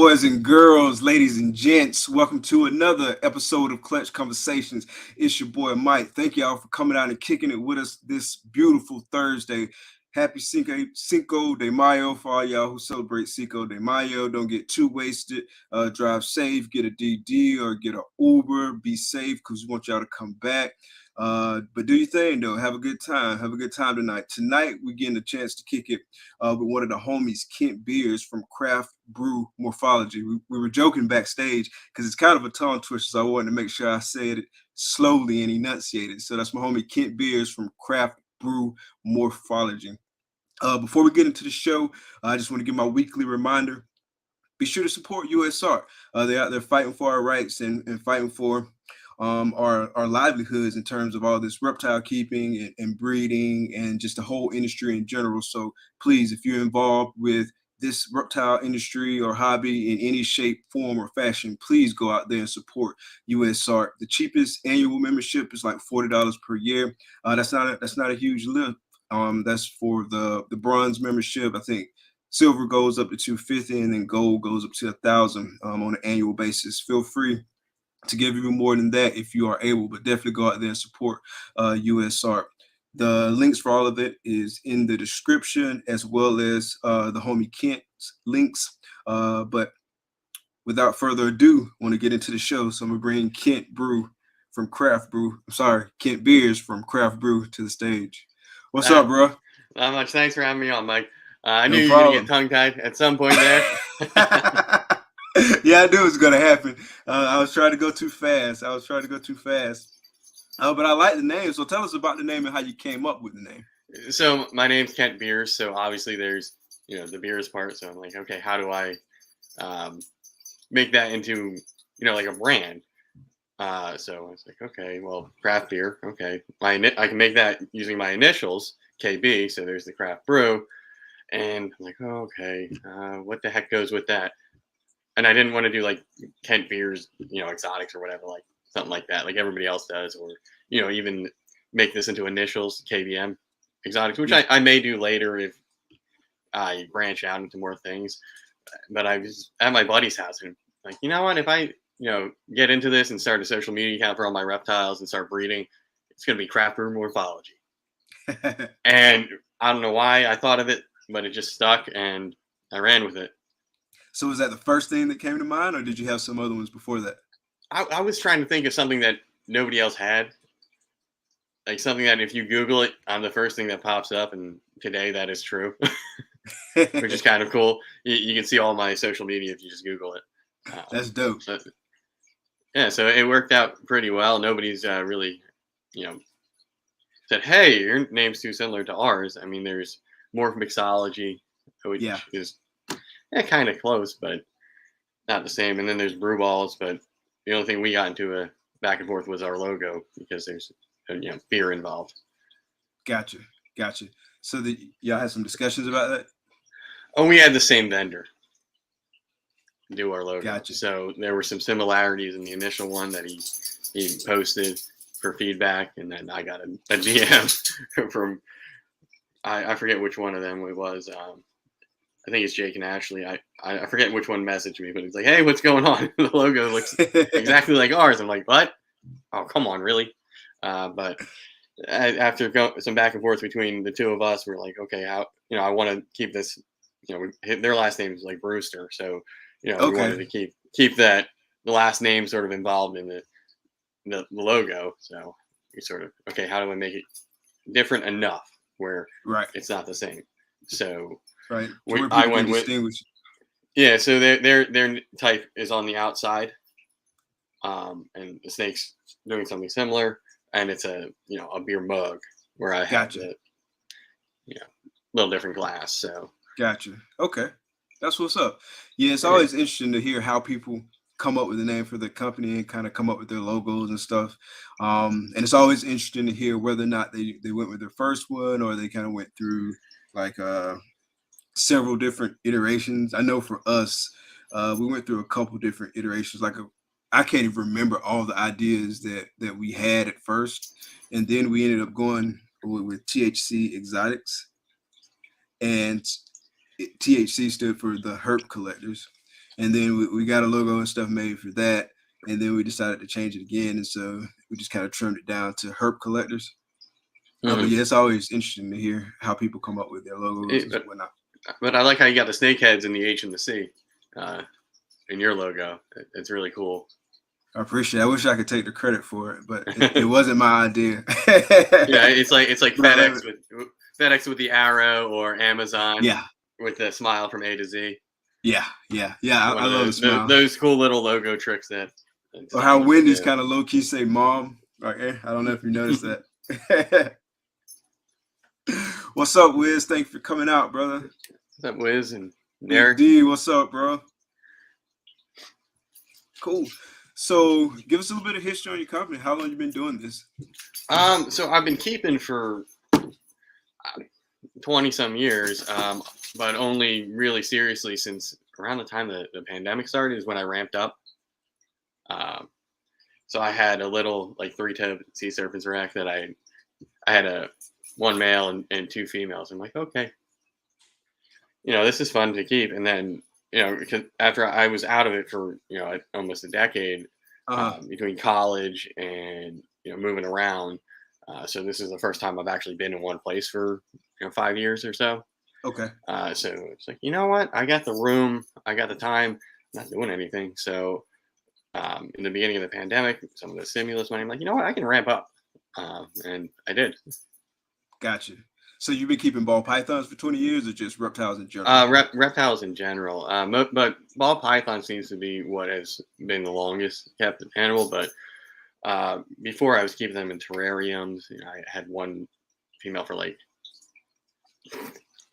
Boys and girls, ladies and gents, welcome to another episode of Clutch Conversations. It's your boy Mike. Thank y'all for coming out and kicking it with us this beautiful Thursday. Happy Cinco de Mayo for all y'all who celebrate Cinco de Mayo. Don't get too wasted. Drive safe, get a DD or get an Uber. Be safe because we want y'all to come back. But do your thing, though. Have a good time. Have a good time tonight. Tonight, we're getting a chance to kick it with one of the homies, Kent Beers from Kraft Brew Morphology. We were joking backstage because it's kind of a tongue twister, so I wanted to make sure I said it slowly and enunciated. So that's my homie, Kent Beers from Kraft Brew Morphology. Before we get into the show, I just want to give my weekly reminder. Be sure to support USR. They're out there fighting for our rights and fighting for our livelihoods in terms of all this reptile keeping and breeding and just the whole industry in general. So please, if you're involved with this reptile industry or hobby in any shape, form, or fashion, please go out there and support USR. The cheapest annual membership is like $40 per year. That's not a huge lift. That's for the bronze membership. I think silver goes up to $250, and then gold goes up to $1,000 on an annual basis. Feel free to give even more than that if you are able, but definitely go out there and support USR. The links for all of it is in the description, as well as the homie Kent's links. But without further ado, I want to get into the show. So I'm gonna bring Kent Beers from Kraft Brew to the stage. What's up, bro? Not much. Thanks for having me on, Mike. I knew you were gonna get tongue-tied at some point there. Yeah, I knew it was gonna happen. I was trying to go too fast. But I like the name. So tell us about the name and how you came up with the name. So my name's Kent Beers. So obviously there's the beers part. So I'm like, okay, how do I make that into like a brand? So I was like, okay, well, craft beer. Okay, I can make that using my initials, KB. So there's the craft brew, and I'm like, oh, okay, what the heck goes with that? And I didn't want to do like Kent Beers, exotics or whatever, like something like that, like everybody else does, or even make this into initials, KBM exotics, which I may do later if I branch out into more things. But I was at my buddy's house and like, you know what, if I get into this and start a social media account for all my reptiles and start breeding, it's gonna be Kraft Brew Morphology. And I don't know why I thought of it, but it just stuck and I ran with it. So was that the first thing that came to mind, or did you have some other ones before that? I was trying to think of something that nobody else had. Like something that if you Google it, I'm the first thing that pops up, and today that is true. Which is kind of cool. You can see all my social media if you just Google it. That's dope. So it worked out pretty well. Nobody's really, said, hey, your name's too similar to ours. I mean, there's Morphology, which is kind of close, but not the same. And then there's brew balls, but the only thing we got into a back and forth was our logo because there's beer involved. Gotcha. So y'all had some discussions about that? Oh, we had the same vendor do our logo. Gotcha. So there were some similarities in the initial one that he posted for feedback, and then I got a DM from I forget which one of them it was. I think it's Jake and Ashley. I forget which one messaged me, but it's like, hey, what's going on? The logo looks exactly like ours. I'm like, what? Oh, come on, really? But after some back and forth between the two of us, we're like, okay, I want to keep this. Their last name is like Brewster, so we wanted to keep that the last name sort of involved in the logo. So we sort of how do I make it different enough where it's not the same? So. Right. I went with so their type is on the outside, and the snake's doing something similar, and it's a beer mug where I have the little different glass. So gotcha. Okay, that's what's up. Yeah, it's always interesting to hear how people come up with a name for the company and kind of come up with their logos and stuff. And it's always interesting to hear whether or not they went with their first one or they kind of went through like several different iterations. I know for us, we went through a couple different iterations. I can't even remember all the ideas that we had at first, and then we ended up going with THC Exotics, and THC stood for the Herp Collectors. And then we got a logo and stuff made for that. And then we decided to change it again. And so we just kind of trimmed it down to Herp Collectors. But yeah, it's always interesting to hear how people come up with their logos and whatnot. But I like how you got the snake heads and the H and the C in your logo. It's really cool. I appreciate it. I wish I could take the credit for it, but it wasn't my idea. Yeah, it's like FedEx with the arrow, or Amazon with the smile from A to Z. Yeah. I love the smile. Those cool little logo tricks that. Or how Wendy's kind of low key say "mom." Like, I don't know if you noticed that. What's up, Wiz? Thanks for coming out, brother. What's up, Wiz and Derek? D, what's up, bro? Cool. So, give us a little bit of history on your company. How long you been doing this? So I've been keeping for 20 some years, but only really seriously since around the time the pandemic started is when I ramped up. So I had a little like 3-toe sea serpents rack that I had one male and 2 females. I'm like, okay, this is fun to keep. And then, because after I was out of it for, almost a decade, between college and, moving around. So this is the first time I've actually been in one place for, 5 years or so. Okay. So it's like, you know what? I got the room, I got the time, I'm not doing anything. So in the beginning of the pandemic, some of the stimulus money, I'm like, you know what? I can ramp up. And I did. Gotcha. So you've been keeping ball pythons for 20 years, or just reptiles in general? Reptiles in general. But ball python seems to be what has been the longest kept animal. But before I was keeping them in terrariums. I had one female for like.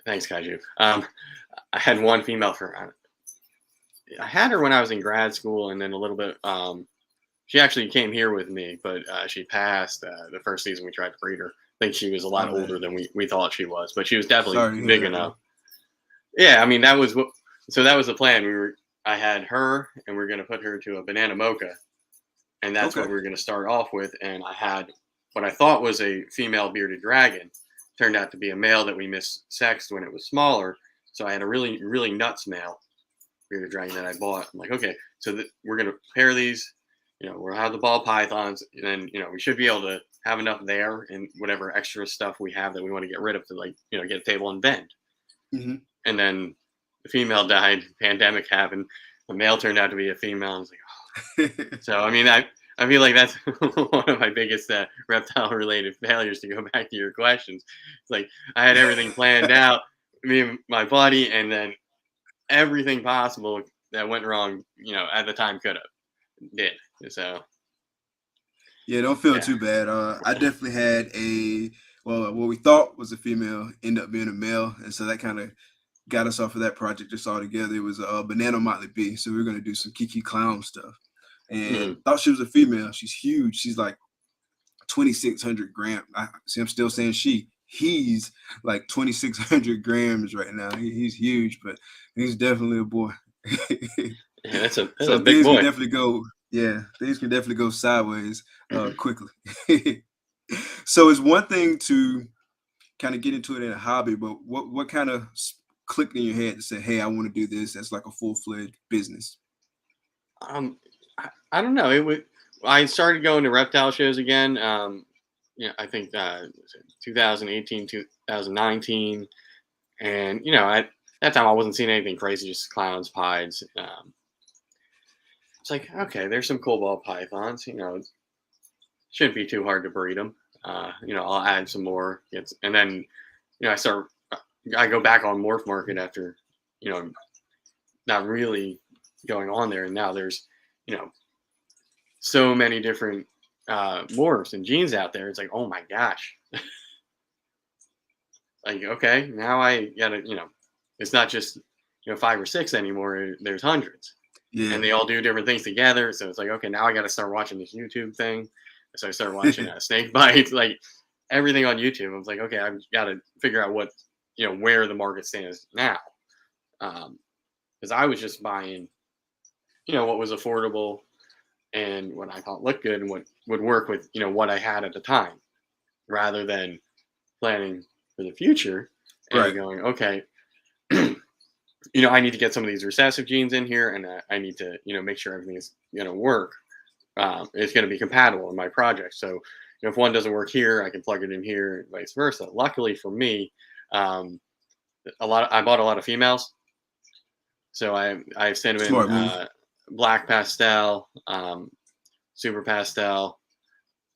Thanks, Kaiju. I had one female for. I had her when I was in grad school, and then a little bit. She actually came here with me, but she passed the first season we tried to breed her. I think she was a lot older than we thought she was, but she was definitely big enough. Yeah, I mean that was the plan. I had her, and we were going to put her to a banana mocha, and that's what we were going to start off with. And I had what I thought was a female bearded dragon, turned out to be a male that we missexed when it was smaller. So I had a really, really nuts male bearded dragon that I bought. I'm like, okay, so we're going to pair these. We'll have the ball pythons, and then we should be able to have enough there and whatever extra stuff we have that we want to get rid of to get a table and vend. Mm-hmm. And then the female died, pandemic happened, the male turned out to be a female. I was like, oh. So I mean, I feel like that's one of my biggest reptile related failures, to go back to your questions. It's like I had everything planned out, me and my buddy, and then everything possible that went wrong, at the time did. So yeah, don't feel too bad. I definitely had what we thought was a female end up being a male, and so that kind of got us off of that project just all together. It was a banana motley bee, so we were going to do some Kiki clown stuff, and thought she was a female. She's huge. She's like 2,600 grams. I'm still saying he's like 2,600 grams right now. He's huge, but he's definitely a boy. Yeah, that's a so big boy. Things can definitely go sideways quickly. So it's one thing to kind of get into it in a hobby, but what kind of clicked in your head to say, hey, I want to do this as like a full-fledged business? I don't know. I started going to reptile shows again. I think 2018, 2019, and at that time I wasn't seeing anything crazy, just clowns, pieds. It's like, okay, there's some cool ball pythons. It shouldn't be too hard to breed them. I'll add some more. And then, I go back on Morph Market after, not really going on there. And now there's, so many different morphs and genes out there. It's like, oh my gosh. Like, okay, now I gotta, it's not just, 5 or 6 anymore. There's hundreds. Yeah. And they all do different things together. So it's like, okay, now I got to start watching this YouTube thing. So I started watching snake bites, like everything on YouTube. I was like, okay, I've got to figure out what, where the market stands now. Because I was just buying, what was affordable and what I thought looked good and what would work with, what I had at the time, rather than planning for the future and going, okay, I need to get some of these recessive genes in here, and I need to, make sure everything is going to work. It's going to be compatible in my project. So, if one doesn't work here, I can plug it in here, and vice versa. Luckily for me, I bought a lot of females, so I have cinnamon, Smart move. black pastel, super pastel,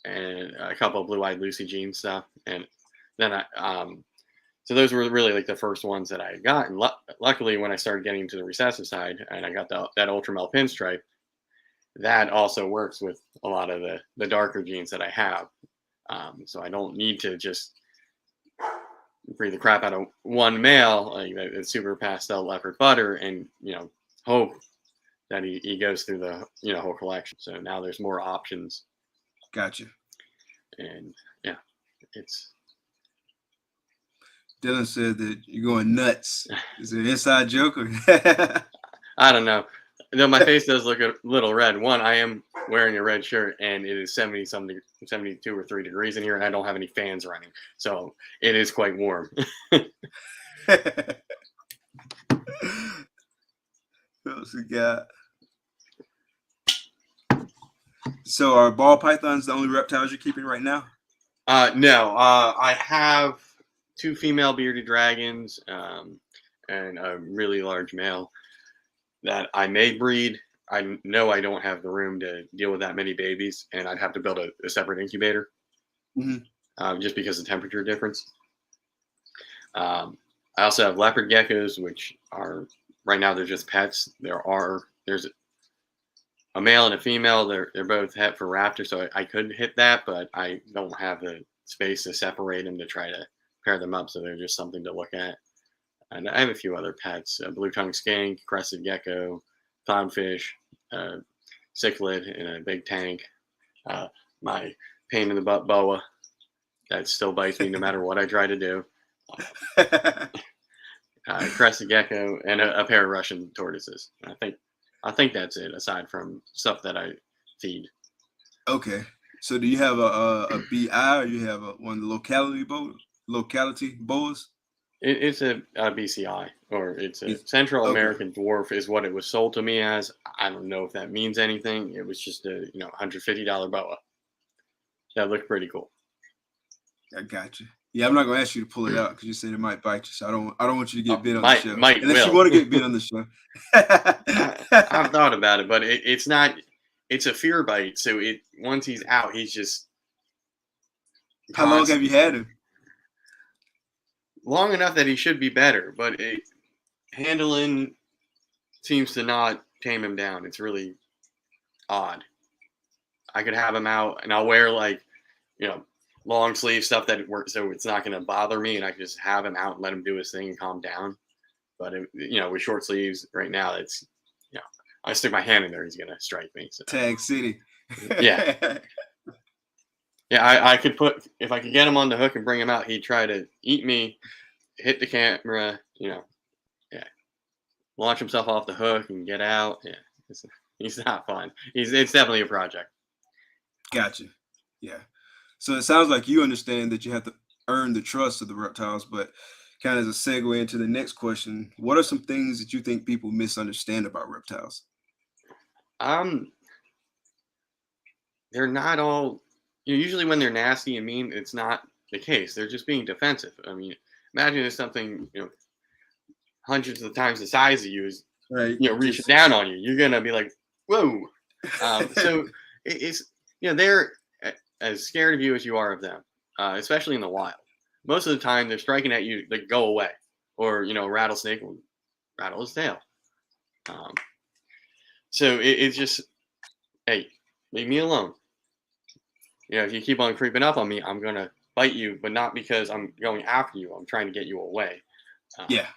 and a couple of blue-eyed Lucy Jean stuff, and then so those were really like the first ones that I got. And luckily, when I started getting to the recessive side, and I got that ultramel pinstripe, that also works with a lot of the darker genes that I have. So I don't need to just breed the crap out of one male, like the super pastel leopard butter, and hope that he goes through the whole collection. So now there's more options. Gotcha. And yeah, it's. Dylan said that you're going nuts. Is it an inside joke? Or I don't know. Though my face does look a little red. One, I am wearing a red shirt, and it is 70-something, 72 or 3 degrees in here, and I don't have any fans running, so it is quite warm. What else we got? So are ball pythons the only reptiles you're keeping right now? No. I have 2 female bearded dragons, and a really large male that I may breed. I know I don't have the room to deal with that many babies, and I'd have to build a separate incubator, just because of the temperature difference. I also have leopard geckos, which are right now they're just pets. There's a male and a female. They're both het for raptor, so I could hit that, but I don't have the space to separate them to try to pair them up. So they're just something to look at. And I have a few other pets: a blue-tongued skink, crested gecko, clownfish, cichlid in a big tank, my pain in the butt boa that still bites me no matter what I try to do, crested gecko, and a pair of Russian tortoises. I think that's it, aside from stuff that I feed. Okay. So do you have a BI, or you have one of the locality boas? It's a BCI, or it's a Central American dwarf, is what it was sold to me as. I don't know if that means anything. It was just a $150 boa. That looked pretty cool. I got you. Yeah, I'm not gonna ask you to pull it out because you said it might bite you. So I don't want you to get bit on the show. Unless you want to get bit on the show. I've thought about it, but it's not. It's a fear bite. So once he's out, he's just. How long have you had him? Long enough that he should be better, but handling seems to not tame him down. It's really odd. I could have him out, and I'll wear long sleeve stuff that works, so it's not going to bother me, and I can just have him out and let him do his thing and calm down. But with short sleeves right now, it's I stick my hand in there, he's going to strike me. So. Tag City. Yeah. Yeah, I could if I could get him on the hook and bring him out, he'd try to eat me, hit the camera, launch himself off the hook and get out. Yeah, he's not fun. It's definitely a project. Gotcha. Yeah. So it sounds like you understand that you have to earn the trust of the reptiles, but kind of as a segue into the next question, what are some things that you think people misunderstand about reptiles? They're not all. Usually when they're nasty and mean, it's not the case. They're just being defensive. I mean, imagine if something, hundreds of times the size of you is, reaching down on you. You're going to be like, whoa. So it's, they're as scared of you as you are of them, especially in the wild. Most of the time they're striking at you, like, go away. Or, a rattlesnake will rattle his tail. So it's just, hey, leave me alone. If you keep on creeping up on me, I'm going to bite you, but not because I'm going after you. I'm trying to get you away. Yeah.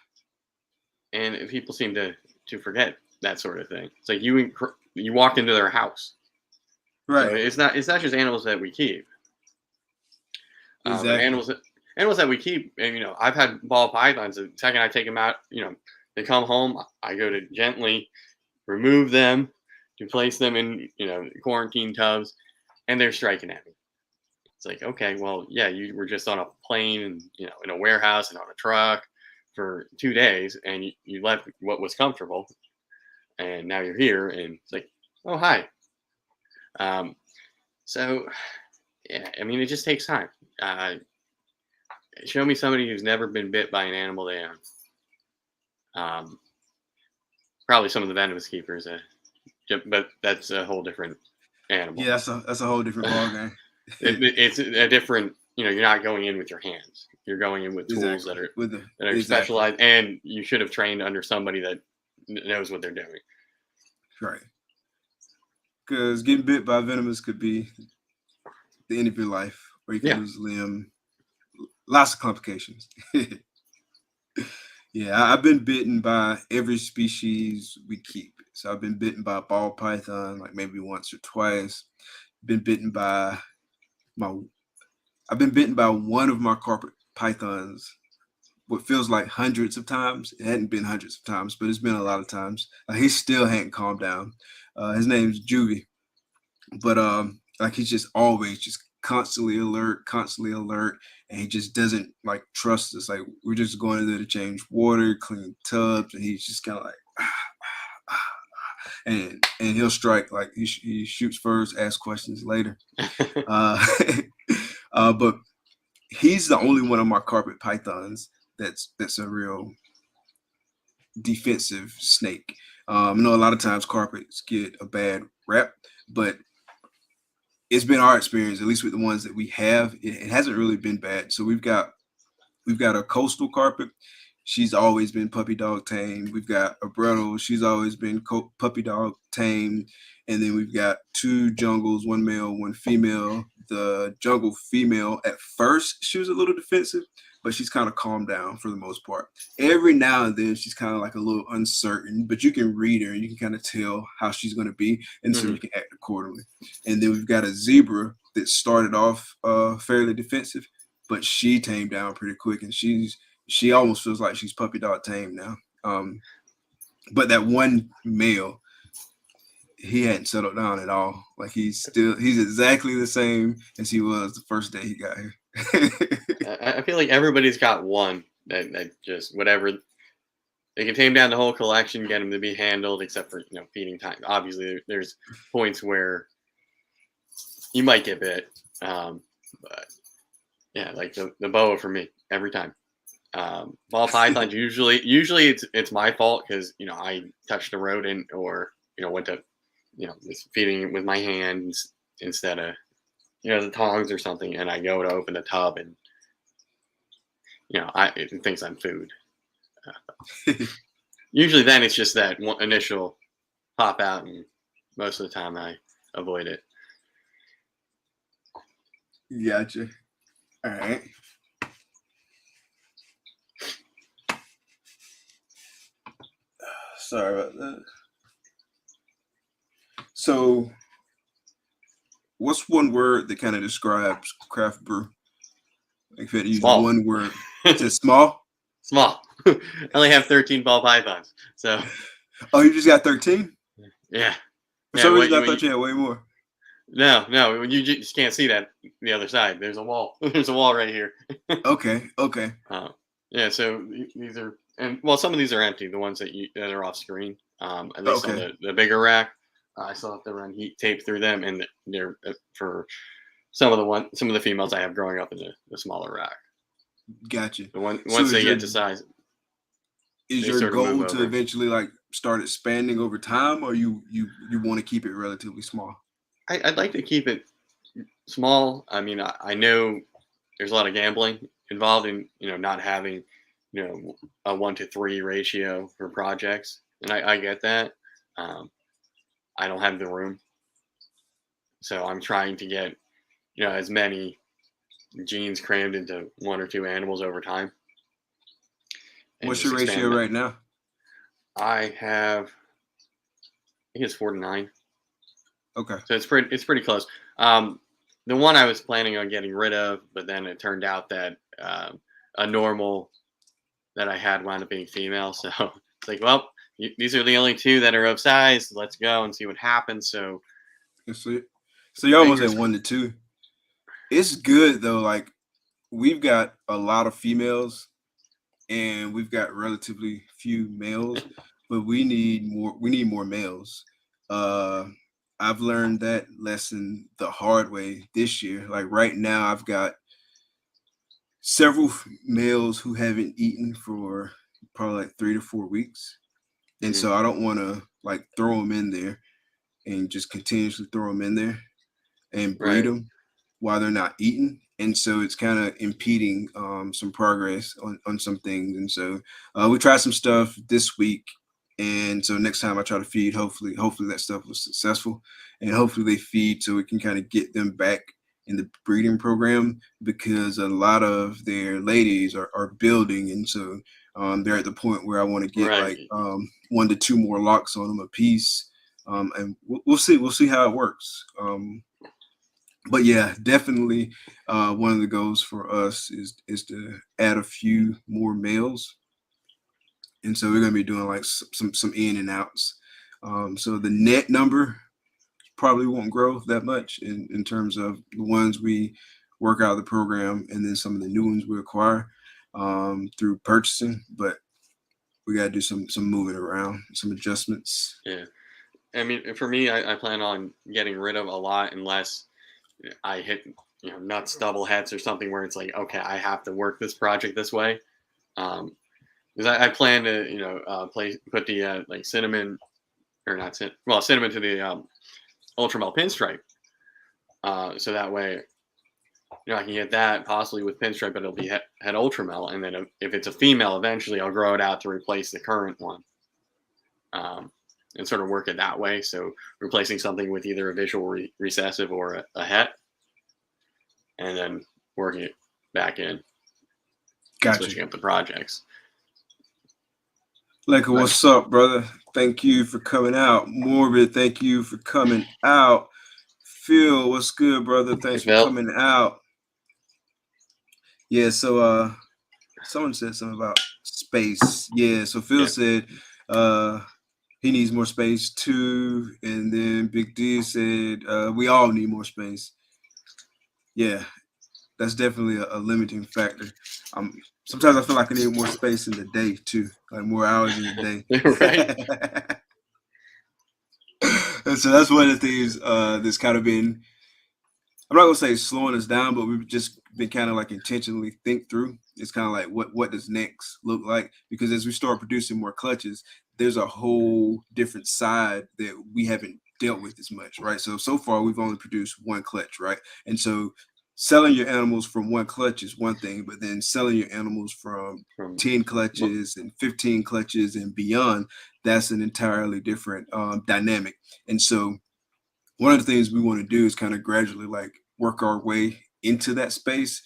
And people seem to forget that sort of thing. It's like you walked into their house. Right. So it's not just animals that we keep. Exactly. Animals that we keep, and I've had ball pythons. The second I take them out, they come home. I go to gently remove them, to place them in quarantine tubs. And they're striking at me. It's like, okay, well, yeah, you were just on a plane and, in a warehouse and on a truck for 2 days, and you left what was comfortable, and now you're here, and it's like, oh hi. Um, so yeah, I mean, it just takes time. Show me somebody who's never been bit by an animal they own. Probably some of the venomous keepers, but that's a whole different animal. Yeah, that's a whole different ballgame. It's a different. You're not going in with your hands. You're going in with tools that are exactly. specialized, and you should have trained under somebody that knows what they're doing. Right. Because getting bit by venomous could be the end of your life, or you can lose a limb. Lots of complications. Yeah, I've been bitten by every species we keep. So I've been bitten by a ball python, like maybe once or twice. I've been bitten by one of my carpet pythons. What feels like hundreds of times. It hadn't been hundreds of times, but it's been a lot of times. He still hadn't calmed down. His name's Juvie, but like he's just always just constantly alert, and he just doesn't like trust us. Like we're just going in there to change water, clean tubs, and he's just kind of like, and he'll strike. Like he shoots first, asks questions later. But he's the only one of my carpet pythons that's a real defensive snake. I know a lot of times carpets get a bad rep, but it's been our experience, at least with the ones that we have, it hasn't really been bad. So we've got a coastal carpet. She's always been puppy dog tamed. We've got a Brettle. She's always been puppy dog tamed. And then we've got 2 jungles, 1 male, 1 female. The jungle female, at first, she was a little defensive, but she's kind of calmed down for the most part. Every now and then, she's kind of like a little uncertain, but you can read her and you can kind of tell how she's going to be, and so you can act accordingly. And then we've got a zebra that started off fairly defensive, but she tamed down pretty quick, and she almost feels like she's puppy dog tamed now. But that one male, he hadn't settled down at all. Like he's exactly the same as he was the first day he got here. I feel like everybody's got one that just whatever they can tame down the whole collection, get them to be handled, except for feeding time. Obviously, there's points where you might get bit, but yeah, like the boa for me every time. Ball pythons usually it's my fault because I touched the rodent or went to just feeding it with my hands instead of the tongs or something, and I go to open the tub and it thinks I'm food. Usually then it's just that one initial pop out, and most of the time I avoid it. Gotcha. All right. Sorry about that. So, what's one word that kind of describes Kraft Brew? Like if you had to use one word, is it small? Small. I only have 13 ball pythons. So. Oh, you just got 13? Yeah. For some reason, I thought you had way more. No, you just can't see that the other side. There's a wall. There's a wall right here. Okay. Yeah. So these are, and well, some of these are empty. The ones that are off screen. At least on the bigger rack, I still have to run heat tape through them, and they're for some of the females I have growing up in the smaller rack. Gotcha. Once they get to size, is your goal to eventually like start expanding over time, or you want to keep it relatively small? I'd like to keep it small. I mean, I know there's a lot of gambling involved in not having a 1-to-3 ratio for projects, and I get that. I don't have the room, so I'm trying to get as many genes crammed into 1 or 2 animals over time. What's your ratio right now? I think it's 4 to 9. Okay. So it's pretty close. The one I was planning on getting rid of, but then it turned out that a normal that I had wound up being female. So it's like, well, these are the only 2 that are of size. Let's go and see what happens. So you're almost at 1 to 2. It's good though. Like we've got a lot of females and we've got relatively few males, but we need more. We need more males. Uh, I've learned that lesson the hard way this year. Like right now, I've got several males who haven't eaten for probably like 3 to 4 weeks, and Mhm. so I don't want to like throw them in there and just continuously throw them in there and breed Right. them while they're not eating. And so it's kind of impeding some progress on some things. And so we tried some stuff this week. And so next time I try to feed, hopefully that stuff was successful, and hopefully they feed so we can kind of get them back in the breeding program, because a lot of their ladies are building, and so they're at the point where I want to get Right. like 1 to 2 more locks on them a piece, and we'll see how it works. But yeah, definitely one of the goals for us is to add a few more males, and so we're gonna be doing like some in and outs. So the net number probably won't grow that much in terms of the ones we work out of the program, and then some of the new ones we acquire through purchasing. But we got to do some moving around, some adjustments. Yeah. I mean, for me, I plan on getting rid of a lot unless I hit, nuts, double heads or something where it's like, okay, I have to work this project this way. Um, because I plan to, put the like cinnamon or not cinnamon to the ultramel pinstripe. So that way, I can get that possibly with pinstripe, but it'll be head ultramel, and then if it's a female, eventually I'll grow it out to replace the current one. Um, and sort of work it that way. So replacing something with either a visual recessive or a het, and then working it back in and Gotcha. switching up the projects. Like, Nice. what's up, brother? Thank you for coming out. Morbid, thank you for coming out. Phil, what's good, brother? Hey, Thanks for Phil. coming out. Yeah, so someone said something about space. Yeah, so Phil Yeah. said he needs more space too. And then Big D said we all need more space. Yeah, that's definitely a limiting factor. Sometimes I feel like I need more space in the day too, like more hours in the Right. day. And so that's one of the things that's kind of been, I'm not gonna say slowing us down, but we've just been kind of like intentionally think through. It's kind of like what does next look like? Because as we start producing more clutches, there's a whole different side that we haven't dealt with as much, right? So far we've only produced one clutch, right? And so selling your animals from one clutch is one thing, but then selling your animals from From 10 well, clutches and 15 clutches and beyond, that's an entirely different dynamic. And so one of the things we want to do is kind of gradually like work our way into that space,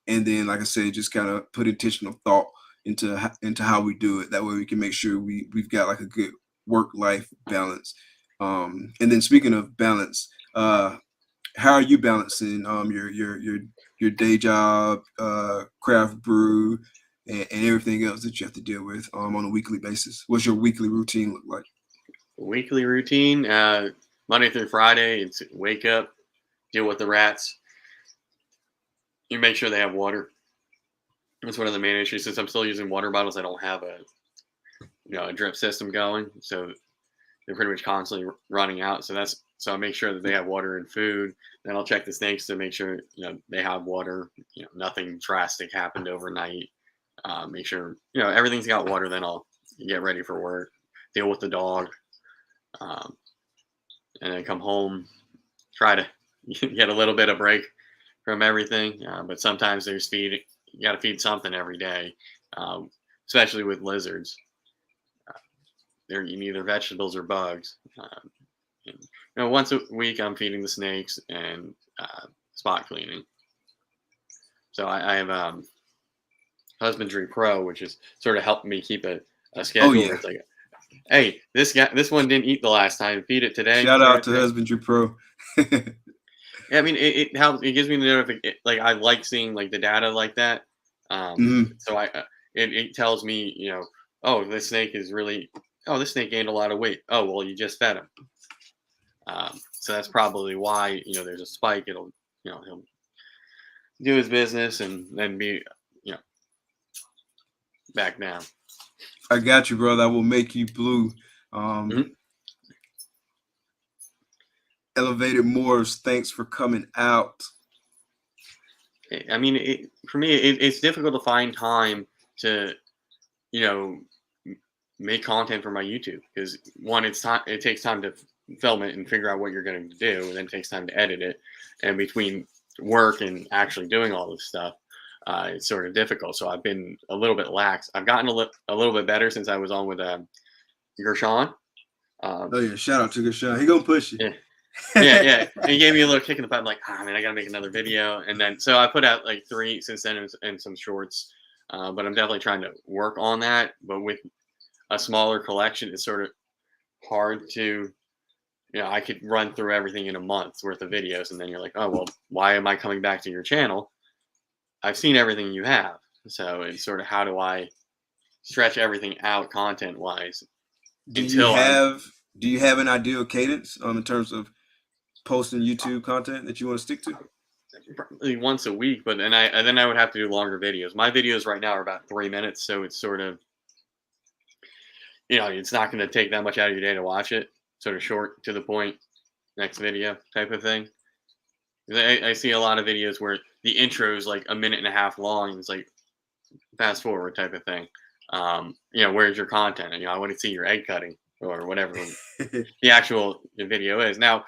and then like I said, just kind of put intentional thought into how we do it. That way we can make sure we've got like a good work life balance. And then speaking of balance, how are you balancing your day job, craft brew, and everything else that you have to deal with on a weekly basis? What's your weekly routine look like? weekly routine, Monday through Friday, it's wake up, deal with the rats. You make sure they have water. That's one of the main issues. Since I'm still using water bottles, I don't have a drip system going, so they're pretty much constantly running out. So I make sure that they have water and food. Then I'll check the snakes to make sure they have water. Nothing drastic happened overnight. Make sure everything's got water. Then I'll get ready for work, deal with the dog, um, and then come home. Try to get a little bit of break from everything. But sometimes there's feed. You got to feed something every day, especially with lizards. They're eating either vegetables or bugs. And, once a week I'm feeding the snakes and spot cleaning. So I have Husbandry Pro, which is sort of helping me keep a Oh schedule where yeah, it's like, hey, this one didn't eat the last time. Feed it today, shout sort out of to thing. Husbandry Pro. Yeah, I mean, it helps. It gives me the notification. Like I like seeing like the data like that. Mhm. So it tells me, oh, this snake is really, oh, this snake gained a lot of weight. Oh, well, you just fed him. So that's probably why there's a spike. He'll do his business and then be you know back down. I got you, brother. I will make you blue. Elevated Moors, thanks for coming out. I mean, for me, it's difficult to find time to, make content for my YouTube because one, it takes time to film it and figure out what you're going to do, and then it takes time to edit it, and between work and actually doing all this stuff, it's sort of difficult. So I've been a little bit lax. I've gotten a little bit better since I was on with Gershon. Oh yeah, shout out to Gershon. He gonna push you. Yeah. He gave me a little kick in the butt. I'm like, man, I gotta make another video. And then so I put out like 3 since then and some shorts. But I'm definitely trying to work on that. But with a smaller collection, it's sort of hard to, I could run through everything in a month's worth of videos, and then you're like, oh well, why am I coming back to your channel? I've seen everything you have. So it's sort of how do I stretch everything out content wise? Do you have an ideal cadence in terms of posting YouTube content that you want to stick to? Probably once a week, but then I would have to do longer videos. My videos right now are about 3 minutes, so it's sort of, it's not going to take that much out of your day to watch it. Sort of short, to the point, next video type of thing. I see a lot of videos where the intro is like 1.5 minutes long, and it's like fast forward type of thing. Where's your content? And, I want to see your egg cutting or whatever the actual video is. Now,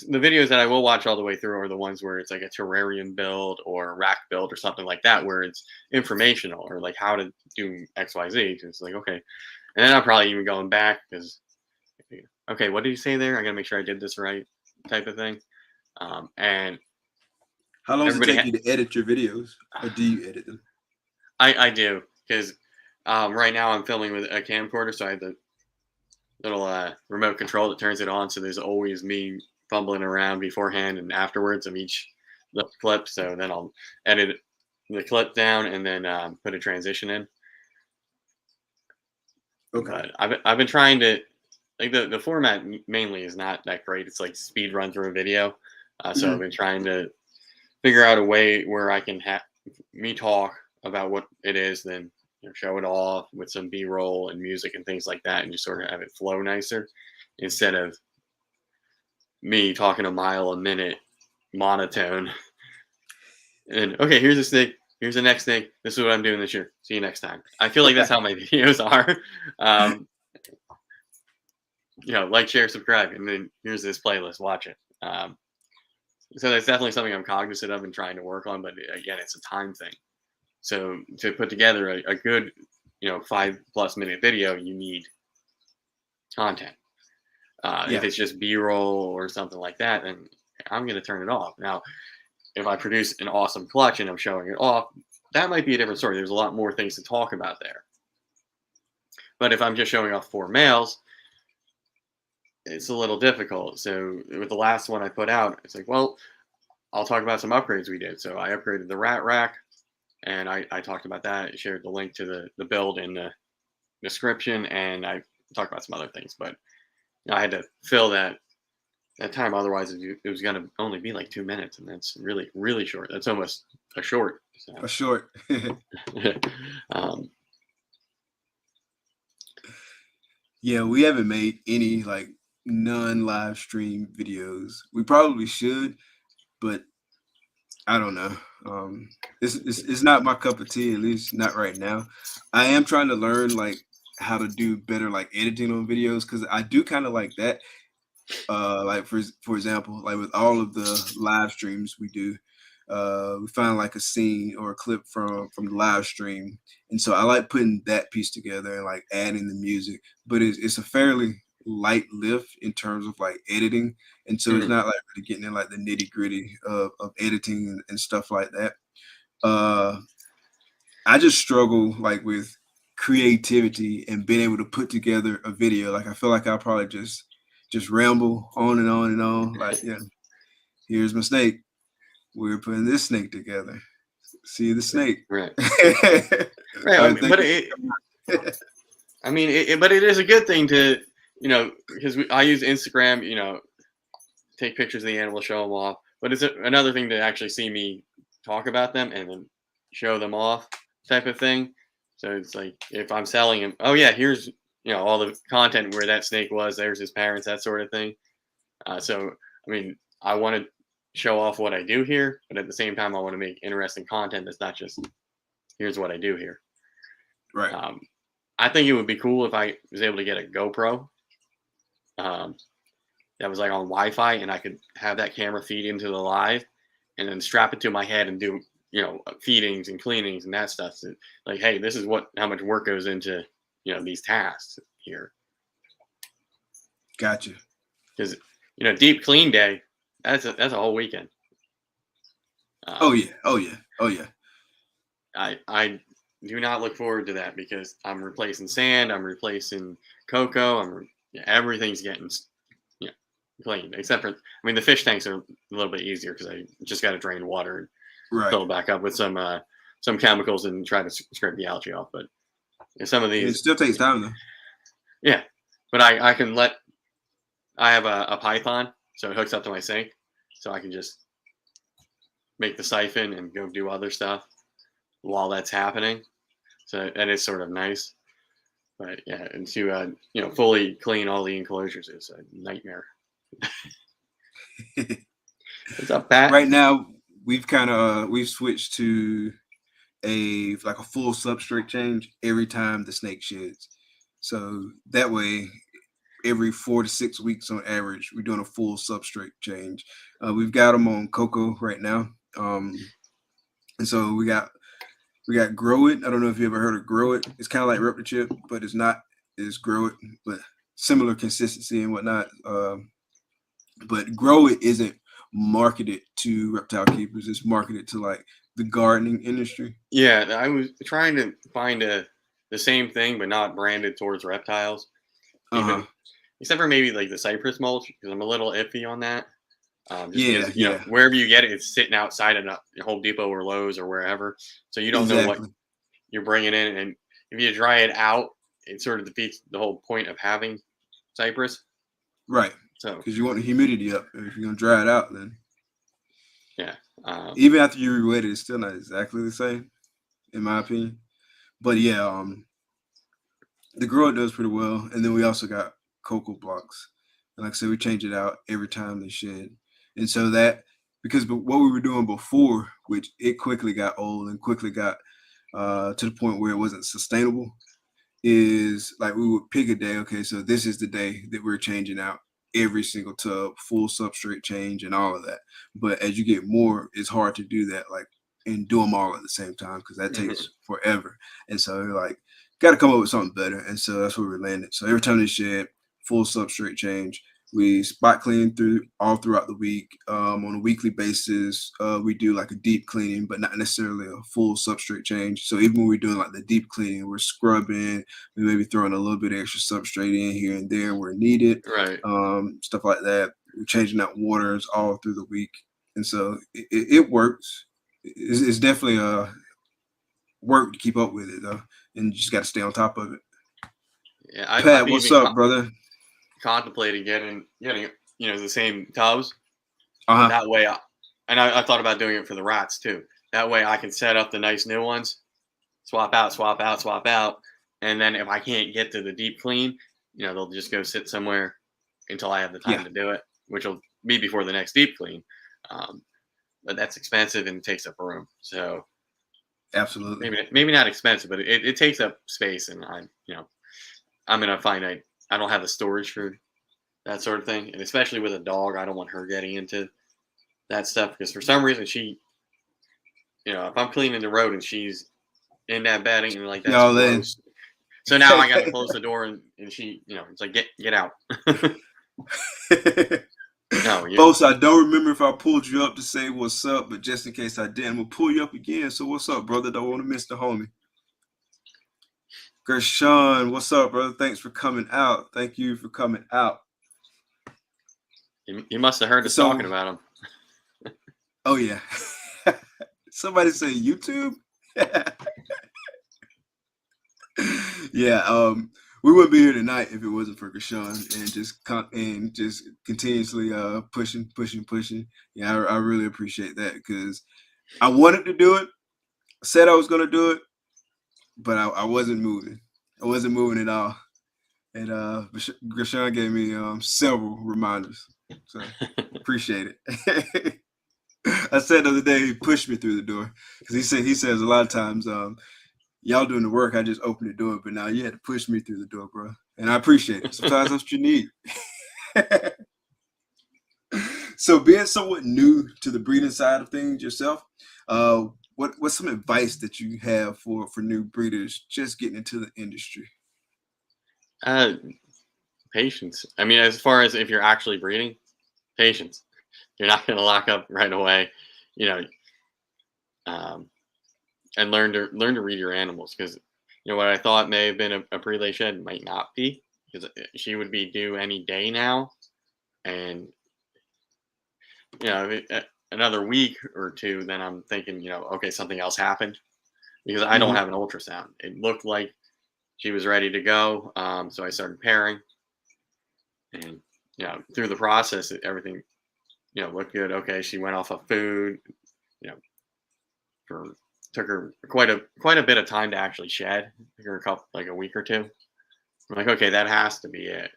the videos that I will watch all the way through are the ones where it's like a terrarium build or a rack build or something like that, where it's informational or like how to do XYZ. It's like, okay. And then I'm probably even going back because, okay, what did you say there? I got to make sure I did this right type of thing. And how long does it take you to edit your videos, or do you edit them? I do, because right now I'm filming with a camcorder, so I have the little remote control that turns it on, so there's always me fumbling around beforehand and afterwards of each clip. So then I'll edit the clip down and then put a transition in. Okay. But I've been trying to, like, the format mainly is not that great. It's like speed run through a video. So I've been trying to figure out a way where I can have me talk about what it is, then show it off with some B-roll and music and things like that, and just sort of have it flow nicer instead of me talking a mile a minute monotone. And okay, here's this thing. Here's the next thing. This is what I'm doing this year. See you next time. I feel like that's how my videos are. Like, share, subscribe, and then here's this playlist. Watch it. So that's definitely something I'm cognizant of and trying to work on. But again, it's a time thing. So to put together a good, 5+ minute video, you need content. If it's just B-roll or something like that, then I'm going to turn it off. Now, if I produce an awesome clutch and I'm showing it off, that might be a different story. There's a lot more things to talk about there. But if I'm just showing off 4 males, it's a little difficult. So with the last one I put out, it's like, well, I'll talk about some upgrades we did. So I upgraded the rat rack, and I talked about that. I shared the link to the build in the description, and I talked about some other things. But I had to fill that time. Otherwise, it was going to only be like 2 minutes, and that's really, really short. That's almost a short. So. A short. Yeah, we haven't made any like non-live stream videos. We probably should, but I don't know. It's not my cup of tea, at least not right now. I am trying to learn like how to do better like editing on videos, because I do kind of like that. Like for example, like with all of the live streams we do, we find like a scene or a clip from the live stream, and so I like putting that piece together and like adding the music. But it's a fairly light lift in terms of like editing, and so it's not like really getting in like the nitty gritty of editing and stuff like that. I just struggle like with creativity and being able to put together a video. Like I feel like I'll probably just ramble on and on and on. Like, yeah, here's my snake. We're putting this snake together. See the snake. Right. Right. But but it is a good thing to, because I use Instagram, take pictures of the animal, show them off. But it's another thing to actually see me talk about them and then show them off type of thing. So it's like if I'm selling him, oh yeah, here's all the content where that snake was. There's his parents, that sort of thing. So I mean, I want to show off what I do here, but at the same time, I want to make interesting content that's not just here's what I do here. Right. I think it would be cool if I was able to get a GoPro that was like on Wi-Fi, and I could have that camera feed into the live, and then strap it to my head and do feedings and cleanings and that stuff. So, like, hey, this is how much work goes into these tasks here. Gotcha. Because deep clean day, that's a whole weekend. Oh yeah. I do not look forward to that because I'm replacing sand, I'm replacing cocoa, everything's getting cleaned except for the fish tanks are a little bit easier because I just got to drain water and fill it back up with some chemicals and try to scrape the algae off. But some of these, it still takes time though. Yeah, but I can I have a Python, so it hooks up to my sink, so I can just make the siphon and go do other stuff while that's happening. So that is sort of nice. But yeah, and to fully clean all the enclosures is a nightmare. What's up, Pat? Right now, we've switched to a full substrate change every time the snake sheds. So that way, every 4 to 6 weeks on average, we're doing a full substrate change. We've got them on cocoa right now, and so we got Grow It. I don't know if you ever heard of Grow It. It's kind of like Reptile Chip, but it's not. It's Grow It, but similar consistency and whatnot. But Grow It isn't marketed to reptile keepers. It's marketed to like the gardening industry. Yeah, I was trying to find the same thing, but not branded towards reptiles. Except for maybe like the cypress mulch, because I'm a little iffy on that. Because, wherever you get it, it's sitting outside of Home Depot or Lowe's or wherever, so you don't know what you're bringing in, and if you dry it out, it sort of defeats the whole point of having cypress. Right. So because you want the humidity up, if you're gonna dry it out, then even after you re-wet it, it's still not exactly the same, in my opinion. But yeah, the Grow It does pretty well, and then we also got cocoa blocks. And like I said, we change it out every time they shed. And so that, because what we were doing before, which it quickly got old and quickly got to the point where it wasn't sustainable, is like we would pick a day. Okay, so this is the day that we're changing out every single tub, full substrate change and all of that. But as you get more, it's hard to do that, like, and do them all at the same time because that takes forever. And so like, got to come up with something better. And so that's where we landed. So every time they shed, full substrate change. We spot clean throughout the week. On a weekly basis, we do like a deep cleaning, but not necessarily a full substrate change. So even when we're doing like the deep cleaning, we're scrubbing, we may be throwing a little bit of extra substrate in here and there where needed. Right. Stuff like that. We're changing out waters all through the week. And so it works. It's definitely work to keep up with it though. And you just got to stay on top of it. Yeah, Pat, what's up, brother? Contemplating getting the same tubs. Uh-huh. That way, I thought about doing it for the rats too. That way, I can set up the nice new ones, swap out, and then if I can't get to the deep clean, they'll just go sit somewhere until I have the time to do it, which will be before the next deep clean. But that's expensive and takes up room. So absolutely, maybe not expensive, but it takes up space, and I'm gonna find I don't have the storage for that sort of thing. And especially with a dog, I don't want her getting into that stuff because for some reason she, if I'm cleaning the road and she's in that bedding and like that's gross. So now I got to close the door and she, it's like, get out. No, folks, I don't remember if I pulled you up to say what's up, but just in case I didn't, we'll pull you up again. So what's up, brother? Don't want to miss the homie. Gershon, what's up, brother? Thanks for coming out. Thank you for coming out. You must have heard us talking about him. Oh, yeah. Somebody say YouTube? Yeah, we wouldn't be here tonight if it wasn't for Gershon and just continuously pushing. Yeah, I really appreciate that because I wanted to do it. I said I was going to do it. but I wasn't moving. I wasn't moving at all. And Grishon gave me several reminders, so appreciate it. I said the other day he pushed me through the door because he says a lot of times y'all doing the work, I just open the door, but now you had to push me through the door, bro, and I appreciate it. Sometimes that's what you need. So being somewhat new to the breeding side of things yourself, what's some advice that you have for new breeders just getting into the industry? Patience. I mean, as far as if you're actually breeding, patience. You're not going to lock up right away, you know, um, and learn to read your animals, because what I thought may have been a pre-lay shed might not be, because she would be due any day now, and another week or two, then I'm thinking, okay, something else happened, because I don't Mm-hmm. have an ultrasound. It looked like she was ready to go, so I started pairing, and through the process, everything looked good. Okay, she went off of food, you know, for took her quite a bit of time to actually shed. Took her a week or two. I'm like, okay, that has to be it.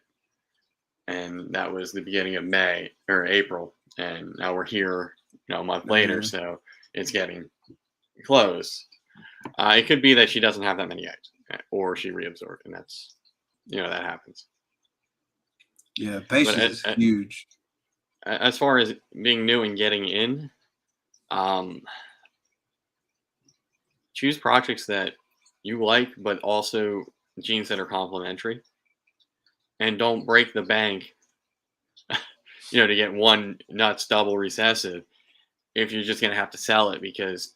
And that was the beginning of May or April, and now we're here, a month later, so it's getting close. It could be that she doesn't have that many eggs, or she reabsorbed, and that's, that happens. Yeah, patience is huge. As far as being new and getting in, choose projects that you like, but also genes that are complementary, and don't break the bank, to get one nuts double recessive if you're just going to have to sell it because,